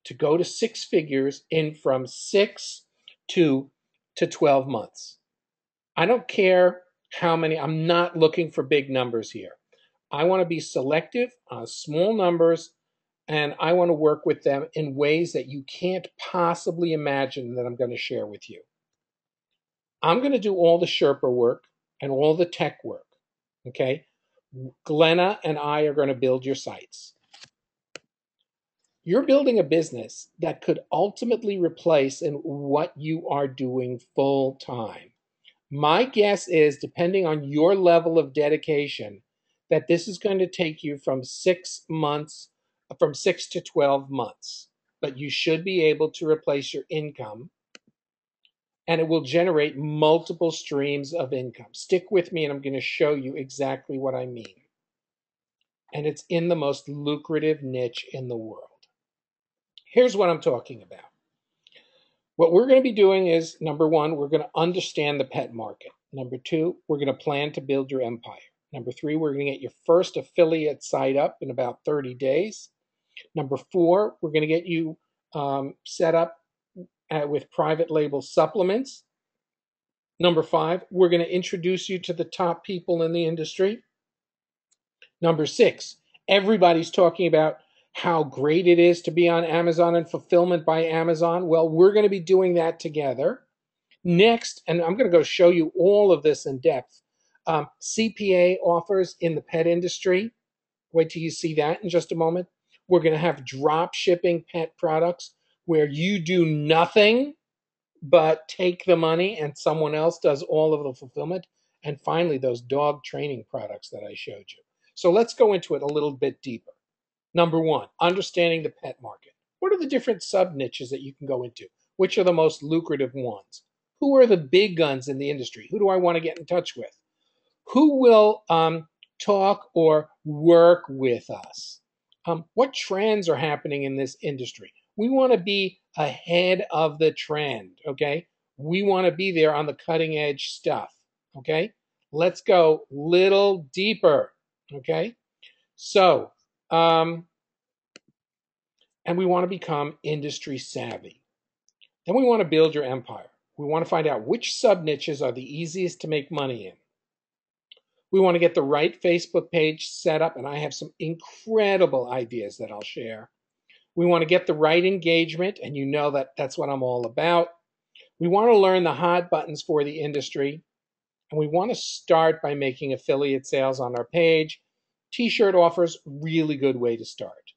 to go to six figures in from 6 to 12 months. I don't care how many, I'm not looking for big numbers here. I want to be selective on small numbers, and I want to work with them in ways that you can't possibly imagine that I'm going to share with you. I'm going to do all the Sherpa work and all the tech work, okay? Glenna and I are going to build your sites. You're building a business that could ultimately replace in what you are doing full time. My guess is, depending on your level of dedication, that this is going to take you from 6 months, from 6 to 12 months. But you should be able to replace your income, and it will generate multiple streams of income. Stick with me, and I'm going to show you exactly what I mean. And it's in the most lucrative niche in the world. Here's what I'm talking about. What we're going to be doing is, number one, we're going to understand the pet market. Number two, we're going to plan to build your empire. Number three, we're going to get your first affiliate site up in about 30 days. Number four, we're going to get you set up with private label supplements. Number five, we're going to introduce you to the top people in the industry. Number six, everybody's talking about how great it is to be on Amazon and fulfillment by Amazon. Well, we're going to be doing that together. Next, and I'm going to go show you all of this in depth, CPA offers in the pet industry. Wait till you see that in just a moment. We're going to have drop shipping pet products where you do nothing but take the money and someone else does all of the fulfillment. And finally, those dog training products that I showed you. So let's go into it a little bit deeper. Number one, understanding the pet market. What are the different sub niches that you can go into? Which are the most lucrative ones? Who are the big guns in the industry? Who do I want to get in touch with? Who will talk or work with us? What trends are happening in this industry? We want to be ahead of the trend, okay? We want to be there on the cutting edge stuff, okay? Let's go little deeper, okay? So, and we want to become industry savvy. Then we want to build your empire. We want to find out which sub niches are the easiest to make money in. We want to get the right Facebook page set up, and I have some incredible ideas that I'll share. We want to get the right engagement, and you know that that's what I'm all about. We want to learn the hot buttons for the industry, and we want to start by making affiliate sales on our page. T-shirt offers, really good way to start.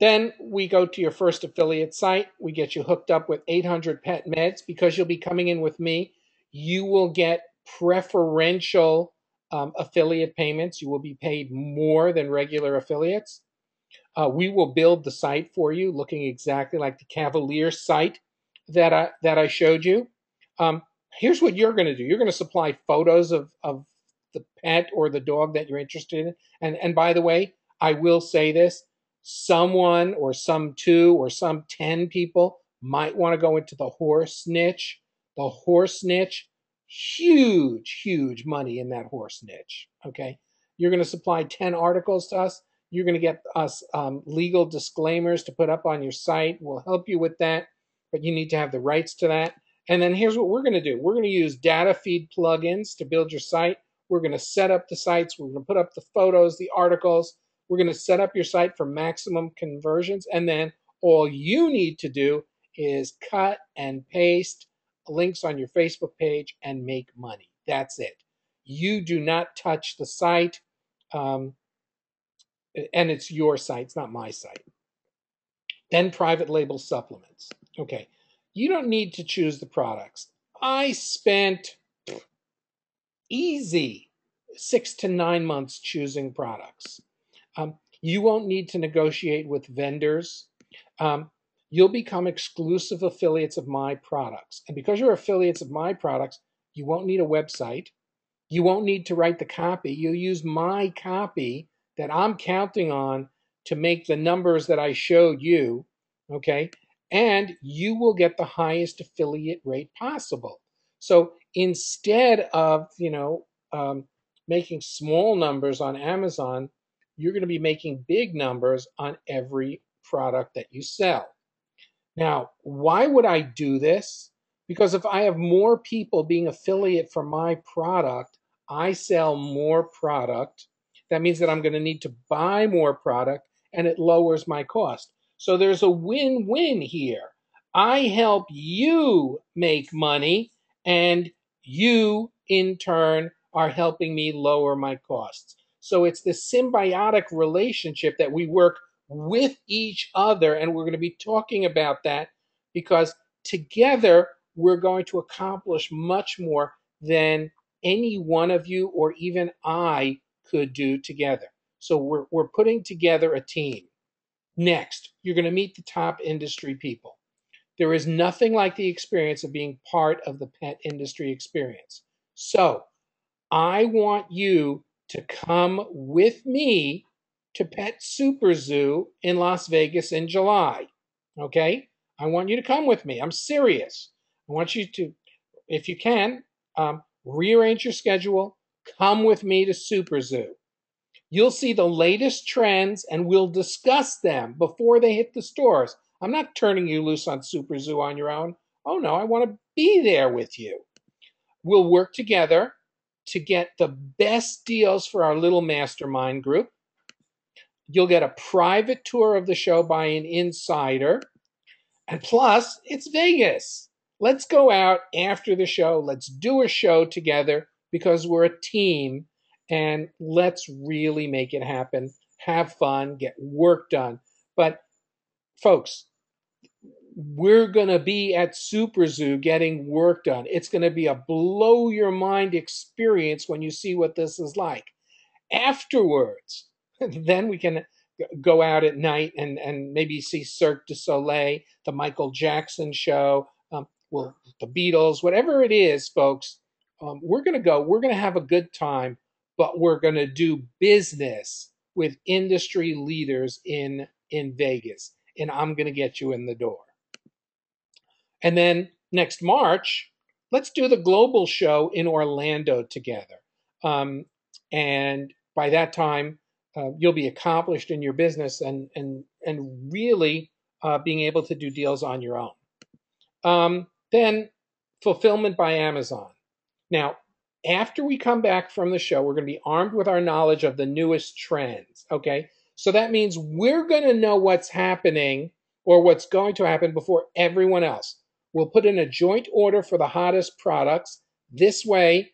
Then we go to your first affiliate site. We get you hooked up with 800 pet meds. Because you'll be coming in with me, you will get preferential affiliate payments. You will be paid more than regular affiliates. We will build the site for you, looking exactly like the Cavalier site that I showed you. Here's what you're going to do. You're going to supply photos of the pet or the dog that you're interested in. And by the way, I will say this. Someone or some 2 or some 10 people might want to go into the horse niche. The horse niche, huge, huge money in that horse niche, okay? You're going to supply 10 articles to us. You're going to get us legal disclaimers to put up on your site. We'll help you with that, but you need to have the rights to that. And then here's what we're going to do. We're going to use data feed plugins to build your site. We're going to set up the sites. We're going to put up the photos, the articles. We're going to set up your site for maximum conversions. And then all you need to do is cut and paste links on your Facebook page and make money. That's it. You do not touch the site. Um, and it's your site, it's not my site. Then private label supplements. Okay, you don't need to choose the products. I spent easy 6 to 9 months choosing products. You won't need to negotiate with vendors. You'll become exclusive affiliates of my products. And because you're affiliates of my products, you won't need a website. You won't need to write the copy. You'll use my copy that I'm counting on to make the numbers that I showed you, okay? And you will get the highest affiliate rate possible. So instead of, making small numbers on Amazon, you're going to be making big numbers on every product that you sell. Now, why would I do this? Because if I have more people being affiliate for my product, I sell more product. That means that I'm going to need to buy more product and it lowers my cost. So there's a win-win here. I help you make money and you in turn are helping me lower my costs. So it's this symbiotic relationship that we work with each other. And we're going to be talking about that because together we're going to accomplish much more than any one of you or even I could do together. So we're putting together a team. Next, you're going to meet the top industry people. There is nothing like the experience of being part of the pet industry experience. So I want you to come with me to Pet SuperZoo in Las Vegas in July. Okay? I want you to come with me. I'm serious. I want you to, if you can, rearrange your schedule. Come with me to SuperZoo. You'll see the latest trends and we'll discuss them before they hit the stores. I'm not turning you loose on SuperZoo on your own. Oh no, I want to be there with you. We'll work together to get the best deals for our little mastermind group. You'll get a private tour of the show by an insider. And plus, it's Vegas. Let's go out after the show. Let's do a show together because we're a team and let's really make it happen. Have fun, get work done. But folks, we're going to be at SuperZoo getting work done. It's going to be a blow your mind experience when you see what this is like. Afterwards, then we can go out at night and maybe see Cirque du Soleil, the Michael Jackson show, well, the Beatles, whatever it is, folks. We're going to go. We're going to have a good time, but we're going to do business with industry leaders in Vegas, and I'm going to get you in the door. And then next March, let's do the global show in Orlando together. And by that time, you'll be accomplished in your business and really being able to do deals on your own. Then fulfillment by Amazon. Now, after we come back from the show, we're going to be armed with our knowledge of the newest trends. Okay, so that means we're going to know what's happening or what's going to happen before everyone else. We'll put in a joint order for the hottest products. This way,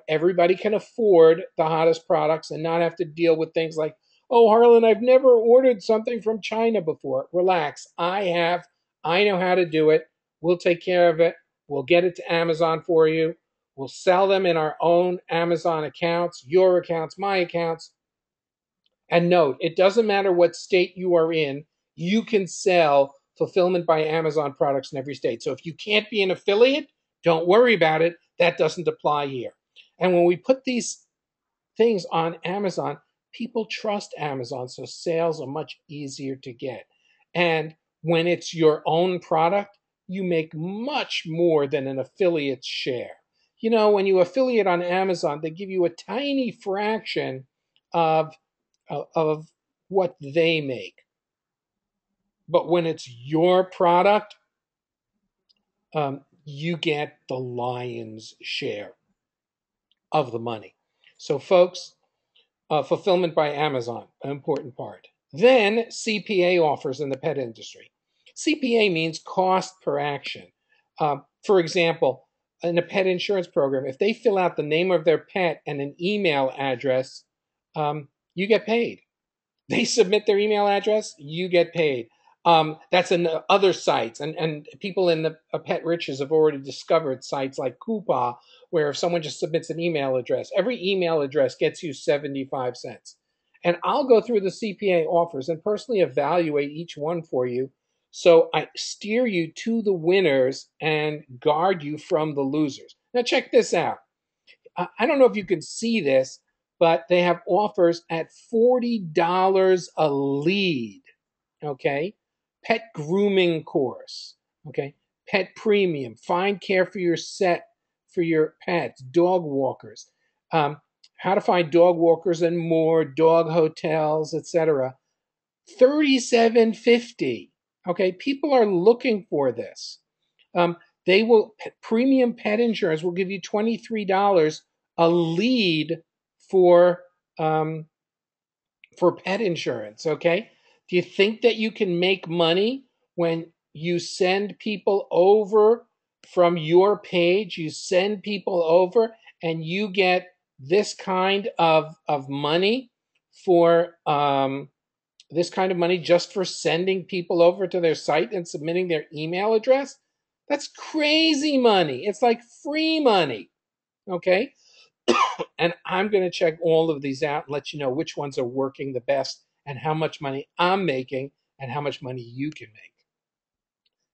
everybody can afford the hottest products and not have to deal with things like, oh, Harlan, I've never ordered something from China before. Relax. I have. I know how to do it. We'll take care of it. We'll get it to Amazon for you. We'll sell them in our own Amazon accounts, your accounts, my accounts. And note, it doesn't matter what state you are in, you can sell fulfillment by Amazon products in every state. So if you can't be an affiliate, don't worry about it. That doesn't apply here. And when we put these things on Amazon, people trust Amazon, so sales are much easier to get. And when it's your own product, you make much more than an affiliate's share. When you affiliate on Amazon, they give you a tiny fraction of what they make. But when it's your product, you get the lion's share of the money. So, folks, fulfillment by Amazon, an important part. Then CPA offers in the pet industry. CPA means cost per action. For example, in a pet insurance program, if they fill out the name of their pet and an email address, you get paid. They submit their email address, you get paid. That's in other sites, and people in the pet riches have already discovered sites like Coupa, where if someone just submits an email address, every email address gets you 75 cents. And I'll go through the CPA offers and personally evaluate each one for you. So I steer you to the winners and guard you from the losers. Now, check this out. I don't know if you can see this, but they have offers at $40 a lead. Okay. Pet grooming course. Okay. Pet premium. Find care for your for your pets, dog walkers. How to find dog walkers and more, dog hotels, etc. 37.50. Okay. People are looking for this. Um, they will premium pet insurance will give you $23 a lead for um, for pet insurance. Okay, do you think that you can make money when you send people over from your page? You send people over and you get this kind of money for this kind of money just for sending people over to their site and submitting their email address? That's crazy money. It's like free money. Okay. And I'm going to check all of these out and let you know which ones are working the best and how much money I'm making and how much money you can make.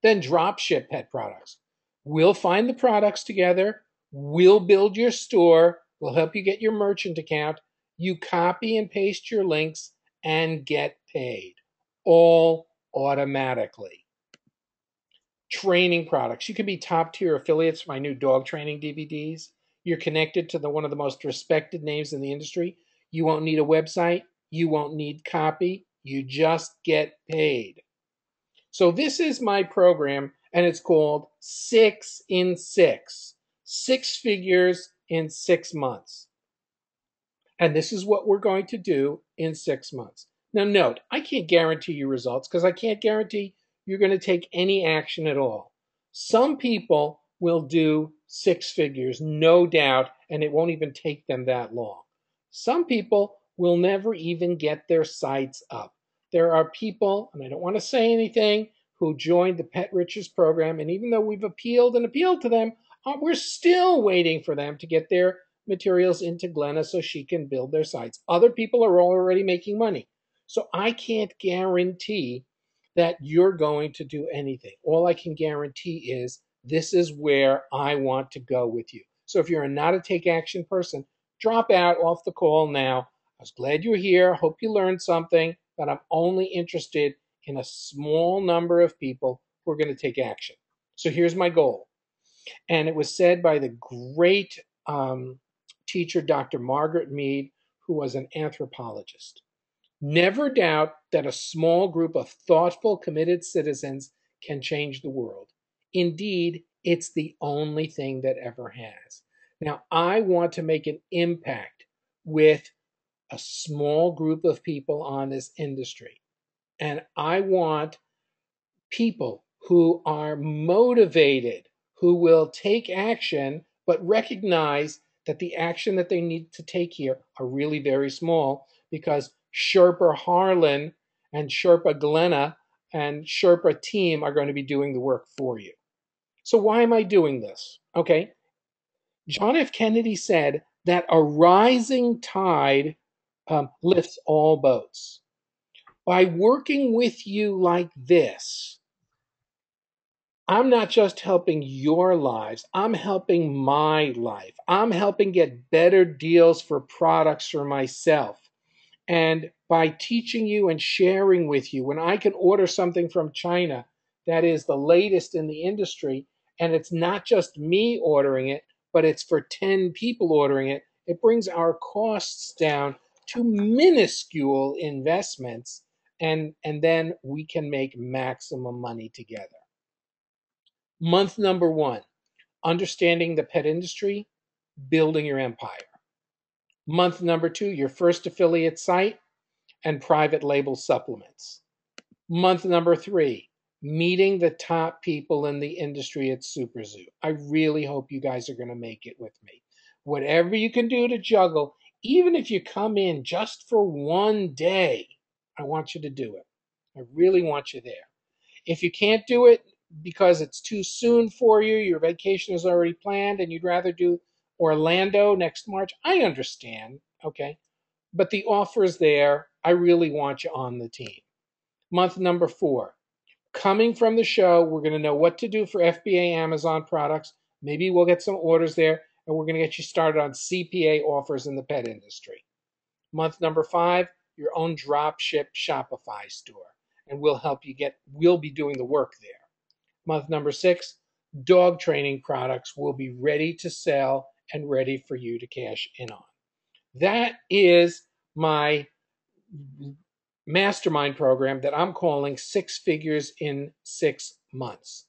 Then drop ship pet products. We'll find the products together. We'll build your store. We'll help you get your merchant account. You copy and paste your links and get paid all automatically. Training products. You can be top tier affiliates for my new dog training DVDs. You're connected to one of the most respected names in the industry. You won't need a website. You won't need copy. You just get paid. So this is my program, and it's called 6 in 6. 6 figures in 6 months. And this is what we're going to do in 6 months. Now, note, I can't guarantee you results because I can't guarantee you're going to take any action at all. Some people will do 6 figures, no doubt, and it won't even take them that long. Some people will never even get their sites up. There are people, and I don't want to say anything, who joined the Pet Riches program, and even though we've appealed and appealed to them, we're still waiting for them to get their materials into Glenna so she can build their sites. Other people are already making money. So I can't guarantee that you're going to do anything. All I can guarantee is this is where I want to go with you. So if you're a not a take action person, drop out off the call now. I was glad you're here. Hope you learned something, but I'm only interested in a small number of people who are going to take action. So here's my goal. And it was said by the great teacher, Dr. Margaret Mead, who was an anthropologist. Never doubt that a small group of thoughtful, committed citizens can change the world. Indeed, it's the only thing that ever has. Now, I want to make an impact with a small group of people on this industry. And I want people who are motivated, who will take action, but recognize that the action that they need to take here are really very small because Sherpa Harlan and Sherpa Glenna and Sherpa team are going to be doing the work for you. So why am I doing this? Okay. John F. Kennedy said that a rising tide lifts all boats. By working with you like this, I'm not just helping your lives, I'm helping my life. I'm helping get better deals for products for myself. And by teaching you and sharing with you, when I can order something from China that is the latest in the industry, and it's not just me ordering it, but it's for 10 people ordering it, it brings our costs down to minuscule investments, and then we can make maximum money together. Month number 1. understanding the pet industry, building your empire. Month number 2, your first affiliate site and private label supplements. Month number 3, meeting the top people in the industry at SuperZoo. I really hope you guys are going to make it with me. Whatever you can do to juggle, even if you come in just for one day, I want you to do it. I really want you there. If you can't do it because it's too soon for you, your vacation is already planned, and you'd rather do Orlando next March, I understand, okay? But the offer is there. I really want you on the team. Month number 4, coming from the show, we're going to know what to do for FBA Amazon products. Maybe we'll get some orders there, and we're going to get you started on CPA offers in the pet industry. Month number 5, your own drop ship Shopify store, and we'll be doing the work there. Month number 6, dog training products will be ready to sell and ready for you to cash in on. That is my mastermind program that I'm calling 6 Figures in 6 Months.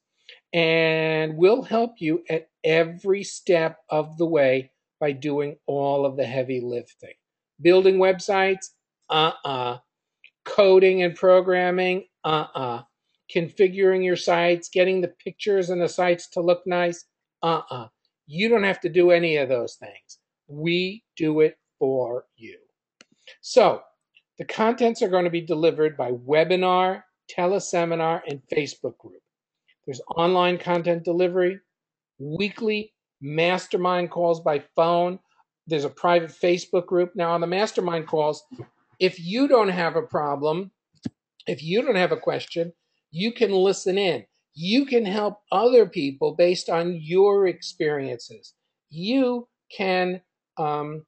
And we'll help you at every step of the way by doing all of the heavy lifting. Building websites? Coding and programming? Configuring your sites, getting the pictures and the sites to look nice? You don't have to do any of those things. We do it for you. So, the contents are going to be delivered by webinar, teleseminar, and Facebook group. There's online content delivery, weekly mastermind calls by phone. There's a private Facebook group. Now, on the mastermind calls, if you don't have a problem, if you don't have a question, you can listen in. You can help other people based on your experiences. You can learn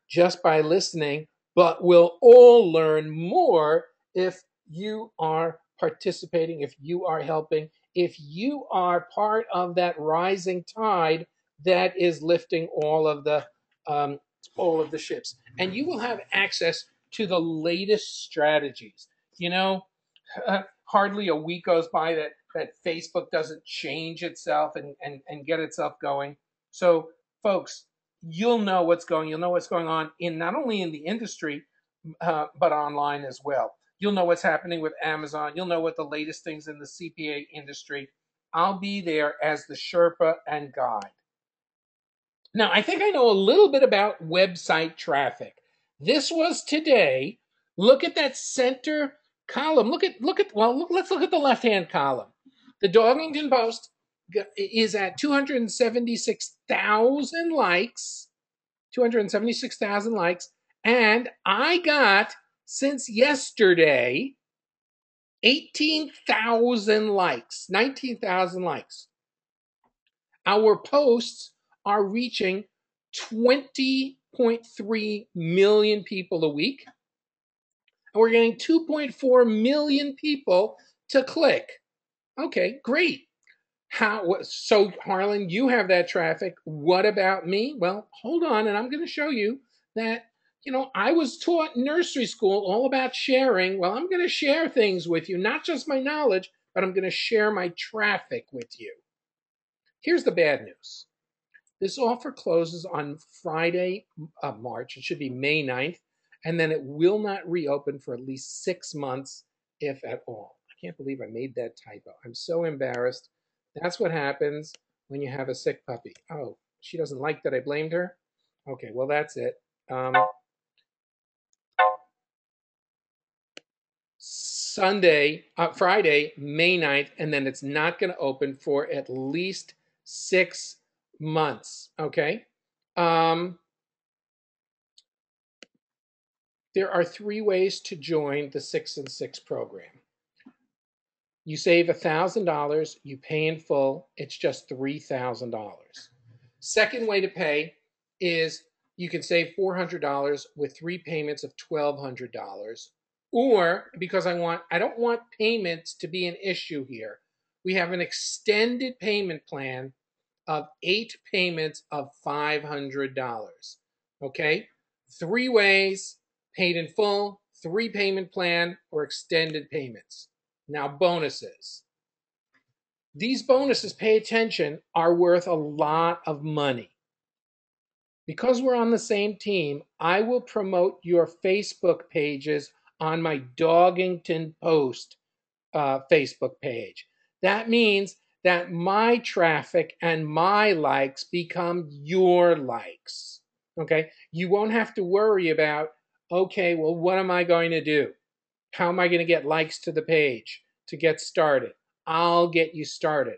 just by listening, but we'll all learn more if you are participating, if you are helping, if you are part of that rising tide that is lifting all of the ships. And you will have access to the latest strategies. You know, hardly a week goes by that Facebook doesn't change itself and get itself going. So, folks, you'll know what's going on in not only in the industry, but online as well. You'll know what's happening with Amazon. You'll know what the latest things in the CPA industry. I'll be there as the Sherpa and guide. Now, I think I know a little bit about website traffic. This was today. Look at that center column. Let's look at the left-hand column. The Dogington Post is at 276,000 likes. 276,000 likes. And I got, since yesterday, 18,000 likes, 19,000 likes. Our posts are reaching 20.3 million people a week. And we're getting 2.4 million people to click. Okay, great. So Harlan, you have that traffic. What about me? Well, hold on, and I'm going to show you that, I was taught in nursery school all about sharing. Well, I'm going to share things with you, not just my knowledge, but I'm going to share my traffic with you. Here's the bad news. This offer closes on Friday of March. It should be May 9th, and then it will not reopen for at least 6 months, if at all. I can't believe I made that typo. I'm so embarrassed. That's what happens when you have a sick puppy. Oh, she doesn't like that I blamed her? Okay, well, that's it. Friday, May 9th, and then it's not going to open for at least 6 months, okay? There are 3 ways to join the 6 and 6 program. You save $1,000, you pay in full, it's just $3,000. Second way to pay is you can save $400 with 3 payments of $1,200. Or, because I don't want payments to be an issue here, we have an extended payment plan of 8 payments of $500. Okay? 3 ways, paid in full, 3 payment plan, or extended payments. Now, bonuses. These bonuses, pay attention, are worth a lot of money. Because we're on the same team, I will promote your Facebook pages on my Doggington Post Facebook page. That means that my traffic and my likes become your likes. Okay? You won't have to worry about, okay, well, what am I going to do? How am I going to get likes to the page to get started? I'll get you started.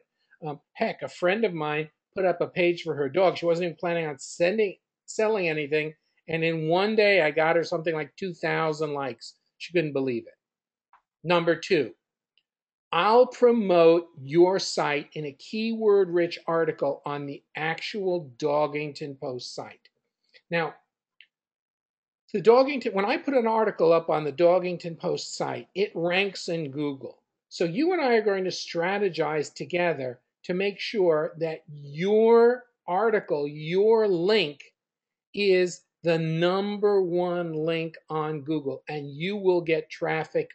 Heck, a friend of mine put up a page for her dog. She wasn't even planning on selling anything. And in one day, I got her something like 2,000 likes. She couldn't believe it. Number two, I'll promote your site in a keyword rich article on the actual Doggington Post site. Now, the Doggington, when I put an article up on the Doggington Post site, it ranks in Google. So you and I are going to strategize together to make sure that your article, your link, is the number one link on Google, and you will get traffic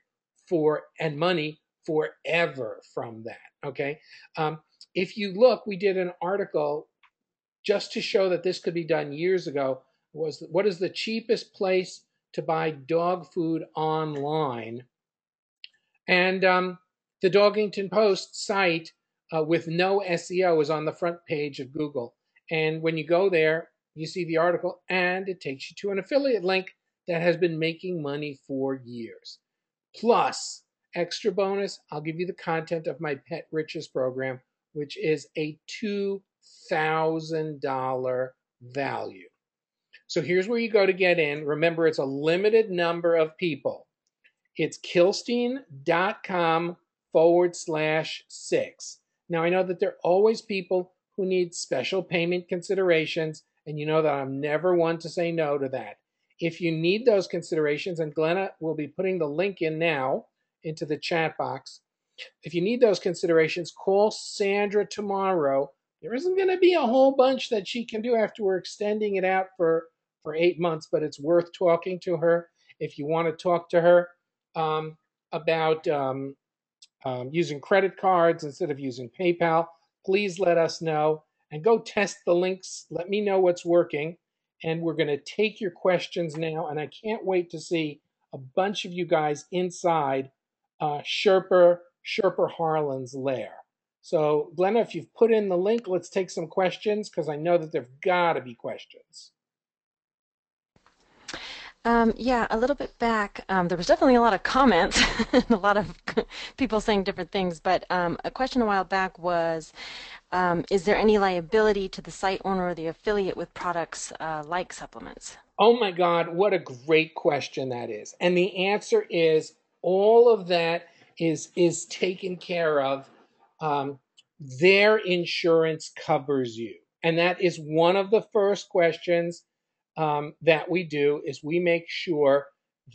for and money forever from that. Okay. If you look, we did an article just to show that this could be done years ago. Was what is the cheapest place to buy dog food online? And the Doggington Post site with no SEO is on the front page of Google. And when you go there, you see the article and it takes you to an affiliate link that has been making money for years. Plus, extra bonus, I'll give you the content of my Pet Riches program, which is a $2,000 value. So here's where you go to get in. Remember, it's a limited number of people. It's kilstein.com/6. Now, I know that there are always people who need special payment considerations, and you know that I'm never one to say no to that. If you need those considerations, and Glenna will be putting the link in now into the chat box. If you need those considerations, call Sandra tomorrow. There isn't going to be a whole bunch that she can do after we're extending it out for 8 months, but it's worth talking to her. If you want to talk to her about using credit cards instead of using PayPal, please let us know and go test the links. Let me know what's working. And we're going to take your questions now. And I can't wait to see a bunch of you guys inside Sherpa Harlan's lair. So, Glenna, if you've put in the link, let's take some questions because I know that there've got to be questions. Yeah, a little bit back, there was definitely a lot of comments and a lot of people saying different things, but a question a while back was, is there any liability to the site owner or the affiliate with products like supplements? Oh my God, what a great question that is. And the answer is all of that is taken care of. Um, their insurance covers you. And that is one of the first questions that we do is we make sure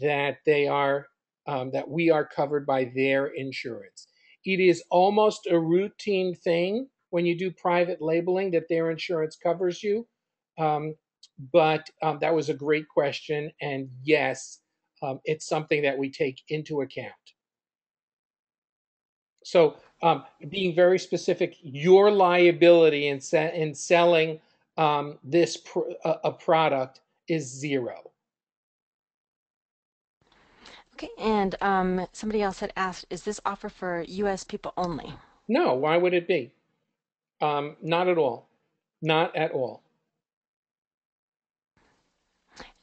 that they are that we are covered by their insurance. It is almost a routine thing when you do private labeling that their insurance covers you. Um, but that was a great question. And yes, it's something that we take into account. So, being very specific, your liability in selling a product is zero. Okay, and somebody else had asked, is this offer for U.S. people only? No, why would it be? Not at all. Not at all.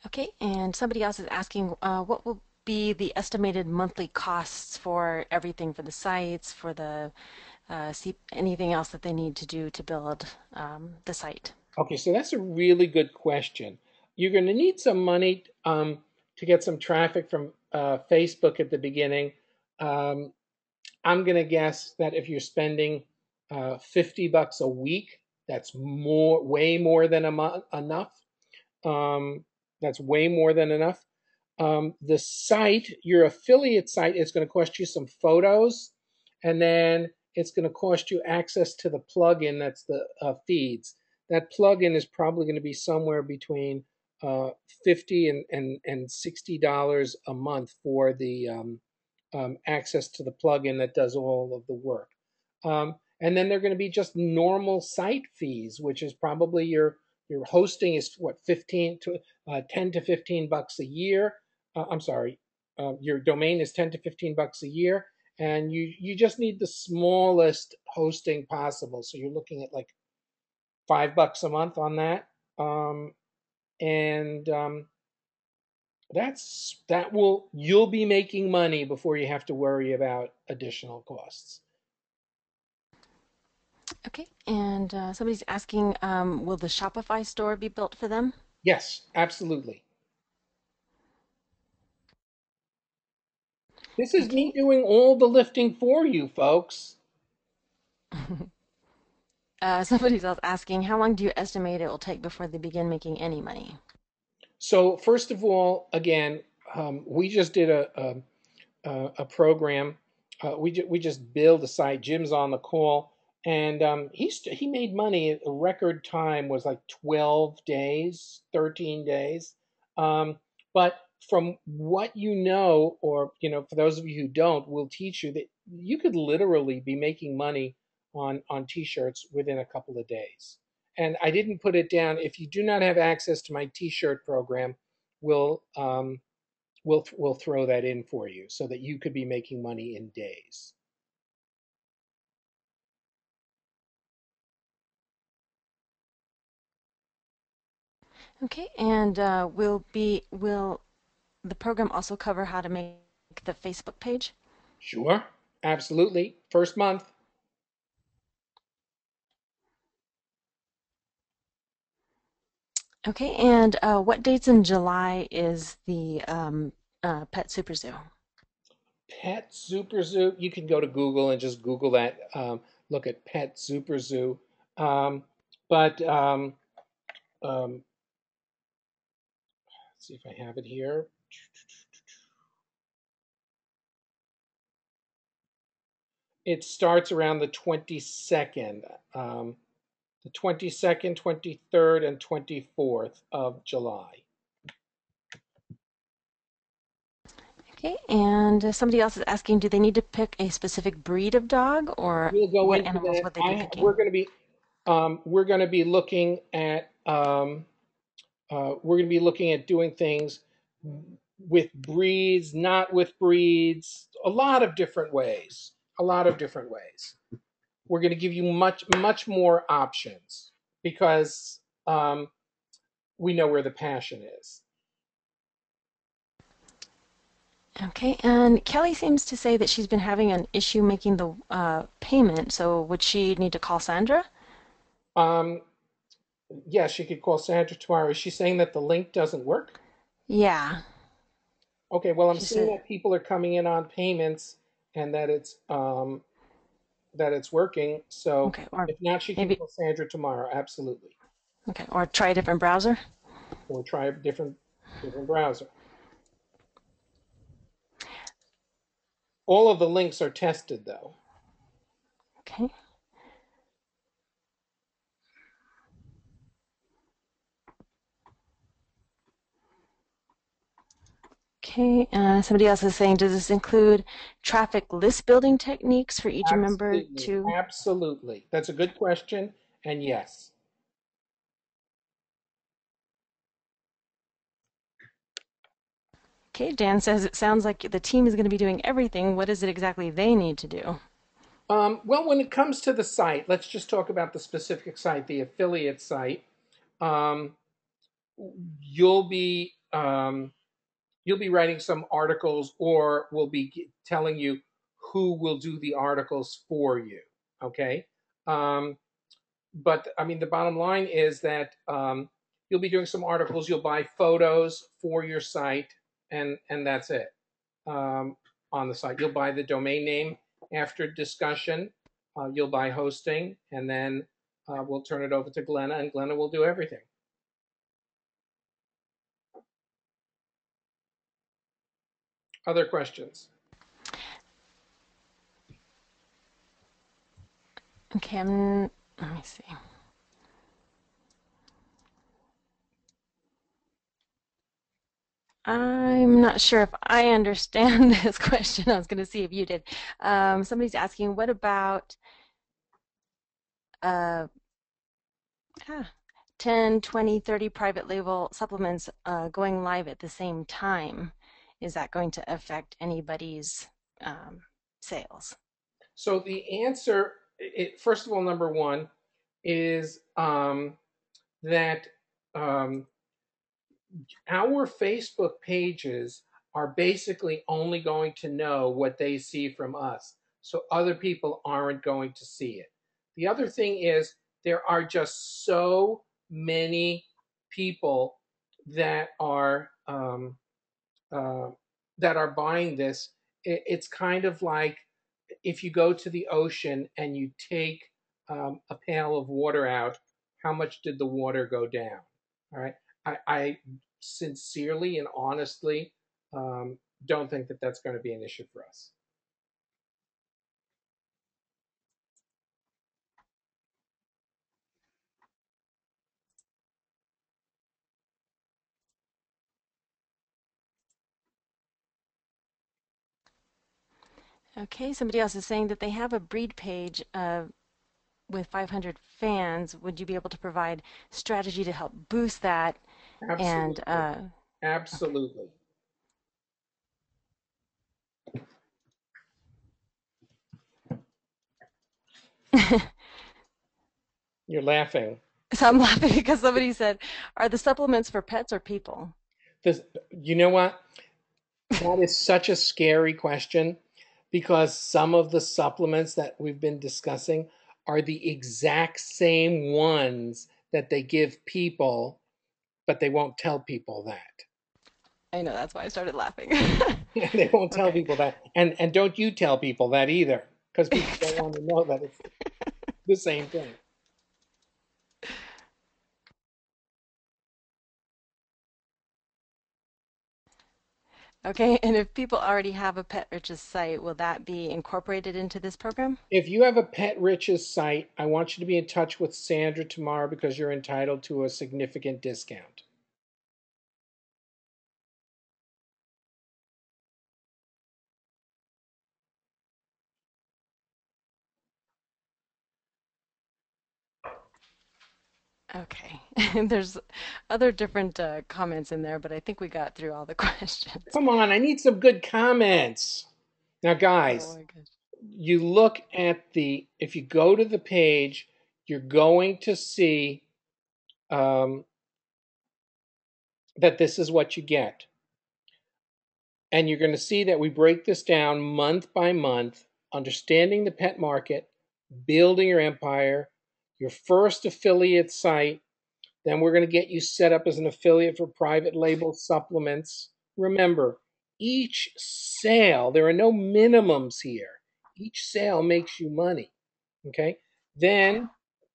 Okay, and somebody else is asking, what will be the estimated monthly costs for everything for the sites, for the anything else that they need to do to build the site? Okay, so that's a really good question. You're going to need some money to get some traffic from Facebook at the beginning. Um, I'm going to guess that if you're spending $50 a week, that's way more than enough. Um, that's way more than enough. The site, your affiliate site, is going to cost you some photos, and then it's going to cost you access to the plugin that's the feeds. That plugin is probably going to be somewhere between $50 and $60 a month for the access to the plugin that does all of the work. And then they're going to be just normal site fees, which is probably your hosting is what 15 to 10 to 15 bucks a year. I'm sorry, your domain is 10 to 15 bucks a year, and you just need the smallest hosting possible. So you're looking at like $5 a month on that, and that will you'll be making money before you have to worry about additional costs. Okay, and somebody's asking, will the Shopify store be built for them? Yes, absolutely. This is me Okay. doing all the lifting for you, folks. Somebody's else asking, how long do you estimate it will take before they begin making any money? So first of all, again, we just did a program. We just build a site. Jim's on the call, and he made money. A record time was like 12 days, 13 days. Um, but from what you know, or for those of you who don't, we'll teach you that you could literally be making money on t-shirts within a couple of days. And I didn't put it down. If you do not have access to my t-shirt program, we'll we'll throw that in for you so that you could be making money in days. Okay, and will the program also cover how to make the Facebook page? Sure, absolutely. First month. Okay, and what dates in July is the Pet Super Zoo? Pet Super Zoo. You can go to Google and just Google that. Look at Pet Super Zoo. Um, but let's see if I have it here. It starts around the 22nd, the 22nd, 23rd, and 24th of July. Okay, and somebody else is asking, do they need to pick a specific breed of dog, or We'll go what into animals that. would they be We're picking? going to be looking at we're going to be looking at doing things with breeds, not with breeds, a lot of different ways. A lot of different ways. We're going to give you much more options because we know where the passion is. Okay, and Kelly seems to say that she's been having an issue making the payment, so would she need to call Sandra? Um, yes, you could call Sandra tomorrow. Is she saying that the link doesn't work? Yeah, Okay, well, I'm she seeing said, that people are coming in on payments and that it's working. So okay, or if not, she can maybe, call Sandra tomorrow. Absolutely, okay, or try a different browser. or try a different browser. All of the links are tested though. Okay. Okay, somebody else is saying, does this include traffic list building techniques for each member Absolutely, to? absolutely. That's a good question, and yes. Okay, Dan says it sounds like the team is going to be doing everything. What is it exactly they need to do? Well, when it comes to the site, let's just talk about the specific site, the affiliate site. Um, you'll be you'll be writing some articles, or we'll be telling you who will do the articles for you. Okay. Um, but I mean, the bottom line is that you'll be doing some articles. You'll buy photos for your site, and that's it. On the site, you'll buy the domain name after discussion. You'll buy hosting, and then we'll turn it over to Glenna, and Glenna will do everything. Other questions? Okay, let me see. I'm not sure if I understand this question. I was going to see if you did. Somebody's asking, what about uh, ah, 10, 20, 30 private label supplements going live at the same time, is that going to affect anybody's um, sales? So the answer, first of all, number one, is that um, our Facebook pages are basically only going to know what they see from us. So other people aren't going to see it. The other thing is there are just so many people that are uh, buying this. It's kind of like if you go to the ocean and you take a pail of water out, how much did the water go down? All right. I sincerely and honestly um, don't think that that's going to be an issue for us. Okay, somebody else is saying that they have a breed page with 500 fans. Would you be able to provide strategy to help boost that? And Absolutely. okay. Absolutely. You're laughing. So I'm laughing because somebody said, "Are the supplements for pets or people?" This, you know what? That is such a scary question because some of the supplements that we've been discussing are the exact same ones that they give people, but they won't tell people that. I know that's why I started laughing. They won't tell Okay. people that. And don't you tell people that either, because people don't want to know that it's the same thing. Okay, and if people already have a Pet Riches site, will that be incorporated into this program? If you have a Pet Riches site, I want you to be in touch with Sandra tomorrow because you're entitled to a significant discount. Okay. There's other different comments in there, but I think we got through all the questions. Come on, I need some good comments. Now, Oh guys, my gosh. you look at if you go to the page, you're going to see um, that this is what you get. And you're going to see that we break this down month by month, understanding the pet market, building your empire, your first affiliate site. Then we're going to get you set up as an affiliate for private label supplements. Remember, each sale, there are no minimums here. Each sale makes you money. Okay. Then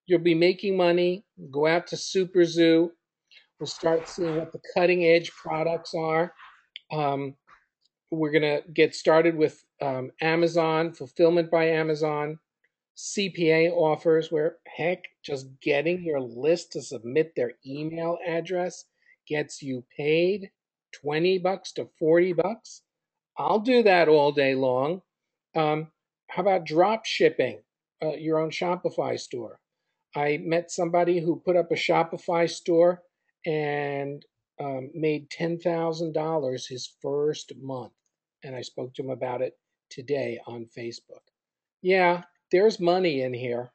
you'll be making money. Go out to SuperZoo. We'll start seeing what the cutting edge products are. Um, we're going to get started with Amazon, fulfillment by Amazon, CPA offers where, heck, just getting your list to submit their email address gets you paid $20 to $40. I'll do that all day long. How about drop shipping, your own Shopify store? I met somebody who put up a Shopify store and made $10,000 his first month. And I spoke to him about it today on Facebook. Yeah, there's money in here.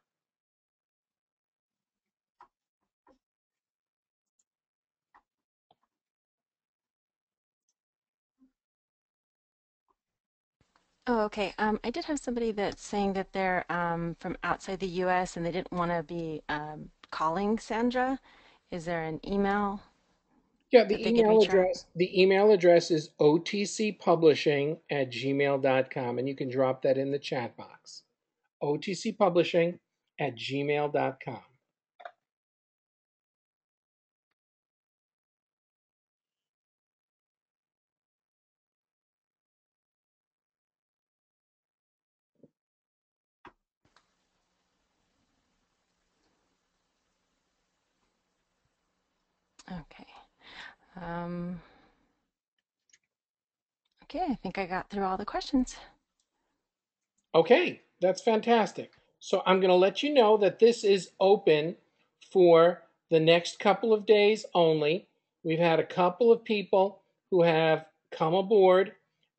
Oh, okay. I did have somebody that's saying that they're from outside the US and they didn't want to be calling Sandra. Is there an email Yeah, that they could reach her at? the email address is otcpublishing@gmail.com, and you can drop that in the chat box. otcpublishing@gmail.com. Okay. Um, okay, I think I got through all the questions. Okay, that's fantastic. So I'm going to let you know that this is open for the next couple of days only. We've had a couple of people who have come aboard,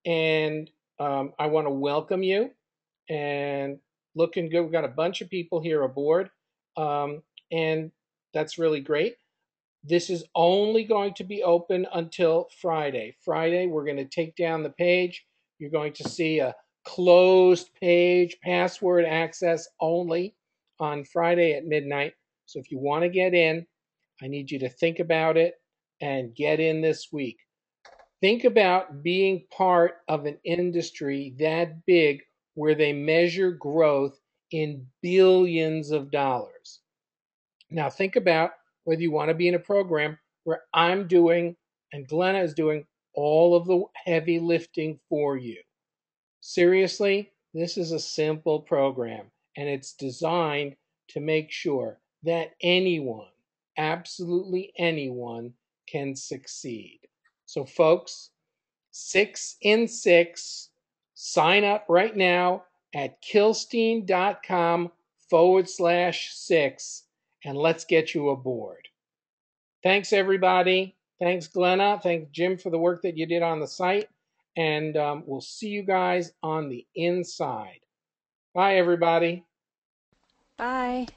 and I want to welcome you. And looking good. We've got a bunch of people here aboard, and that's really great. This is only going to be open until Friday. Friday, we're going to take down the page. You're going to see a closed page, password access only on Friday at midnight. So if you want to get in, I need you to think about it and get in this week. Think about being part of an industry that big where they measure growth in billions of dollars. Now, think about whether you want to be in a program where I'm doing and Glenna is doing all of the heavy lifting for you. Seriously, this is a simple program and it's designed to make sure that anyone, absolutely anyone, can succeed. So, folks, 6 in 6, sign up right now at kilstein.com/6 and let's get you aboard. Thanks, everybody. Thanks, Glenna. Thanks, Jim, for the work that you did on the site. And we'll see you guys on the inside. Bye, everybody. Bye.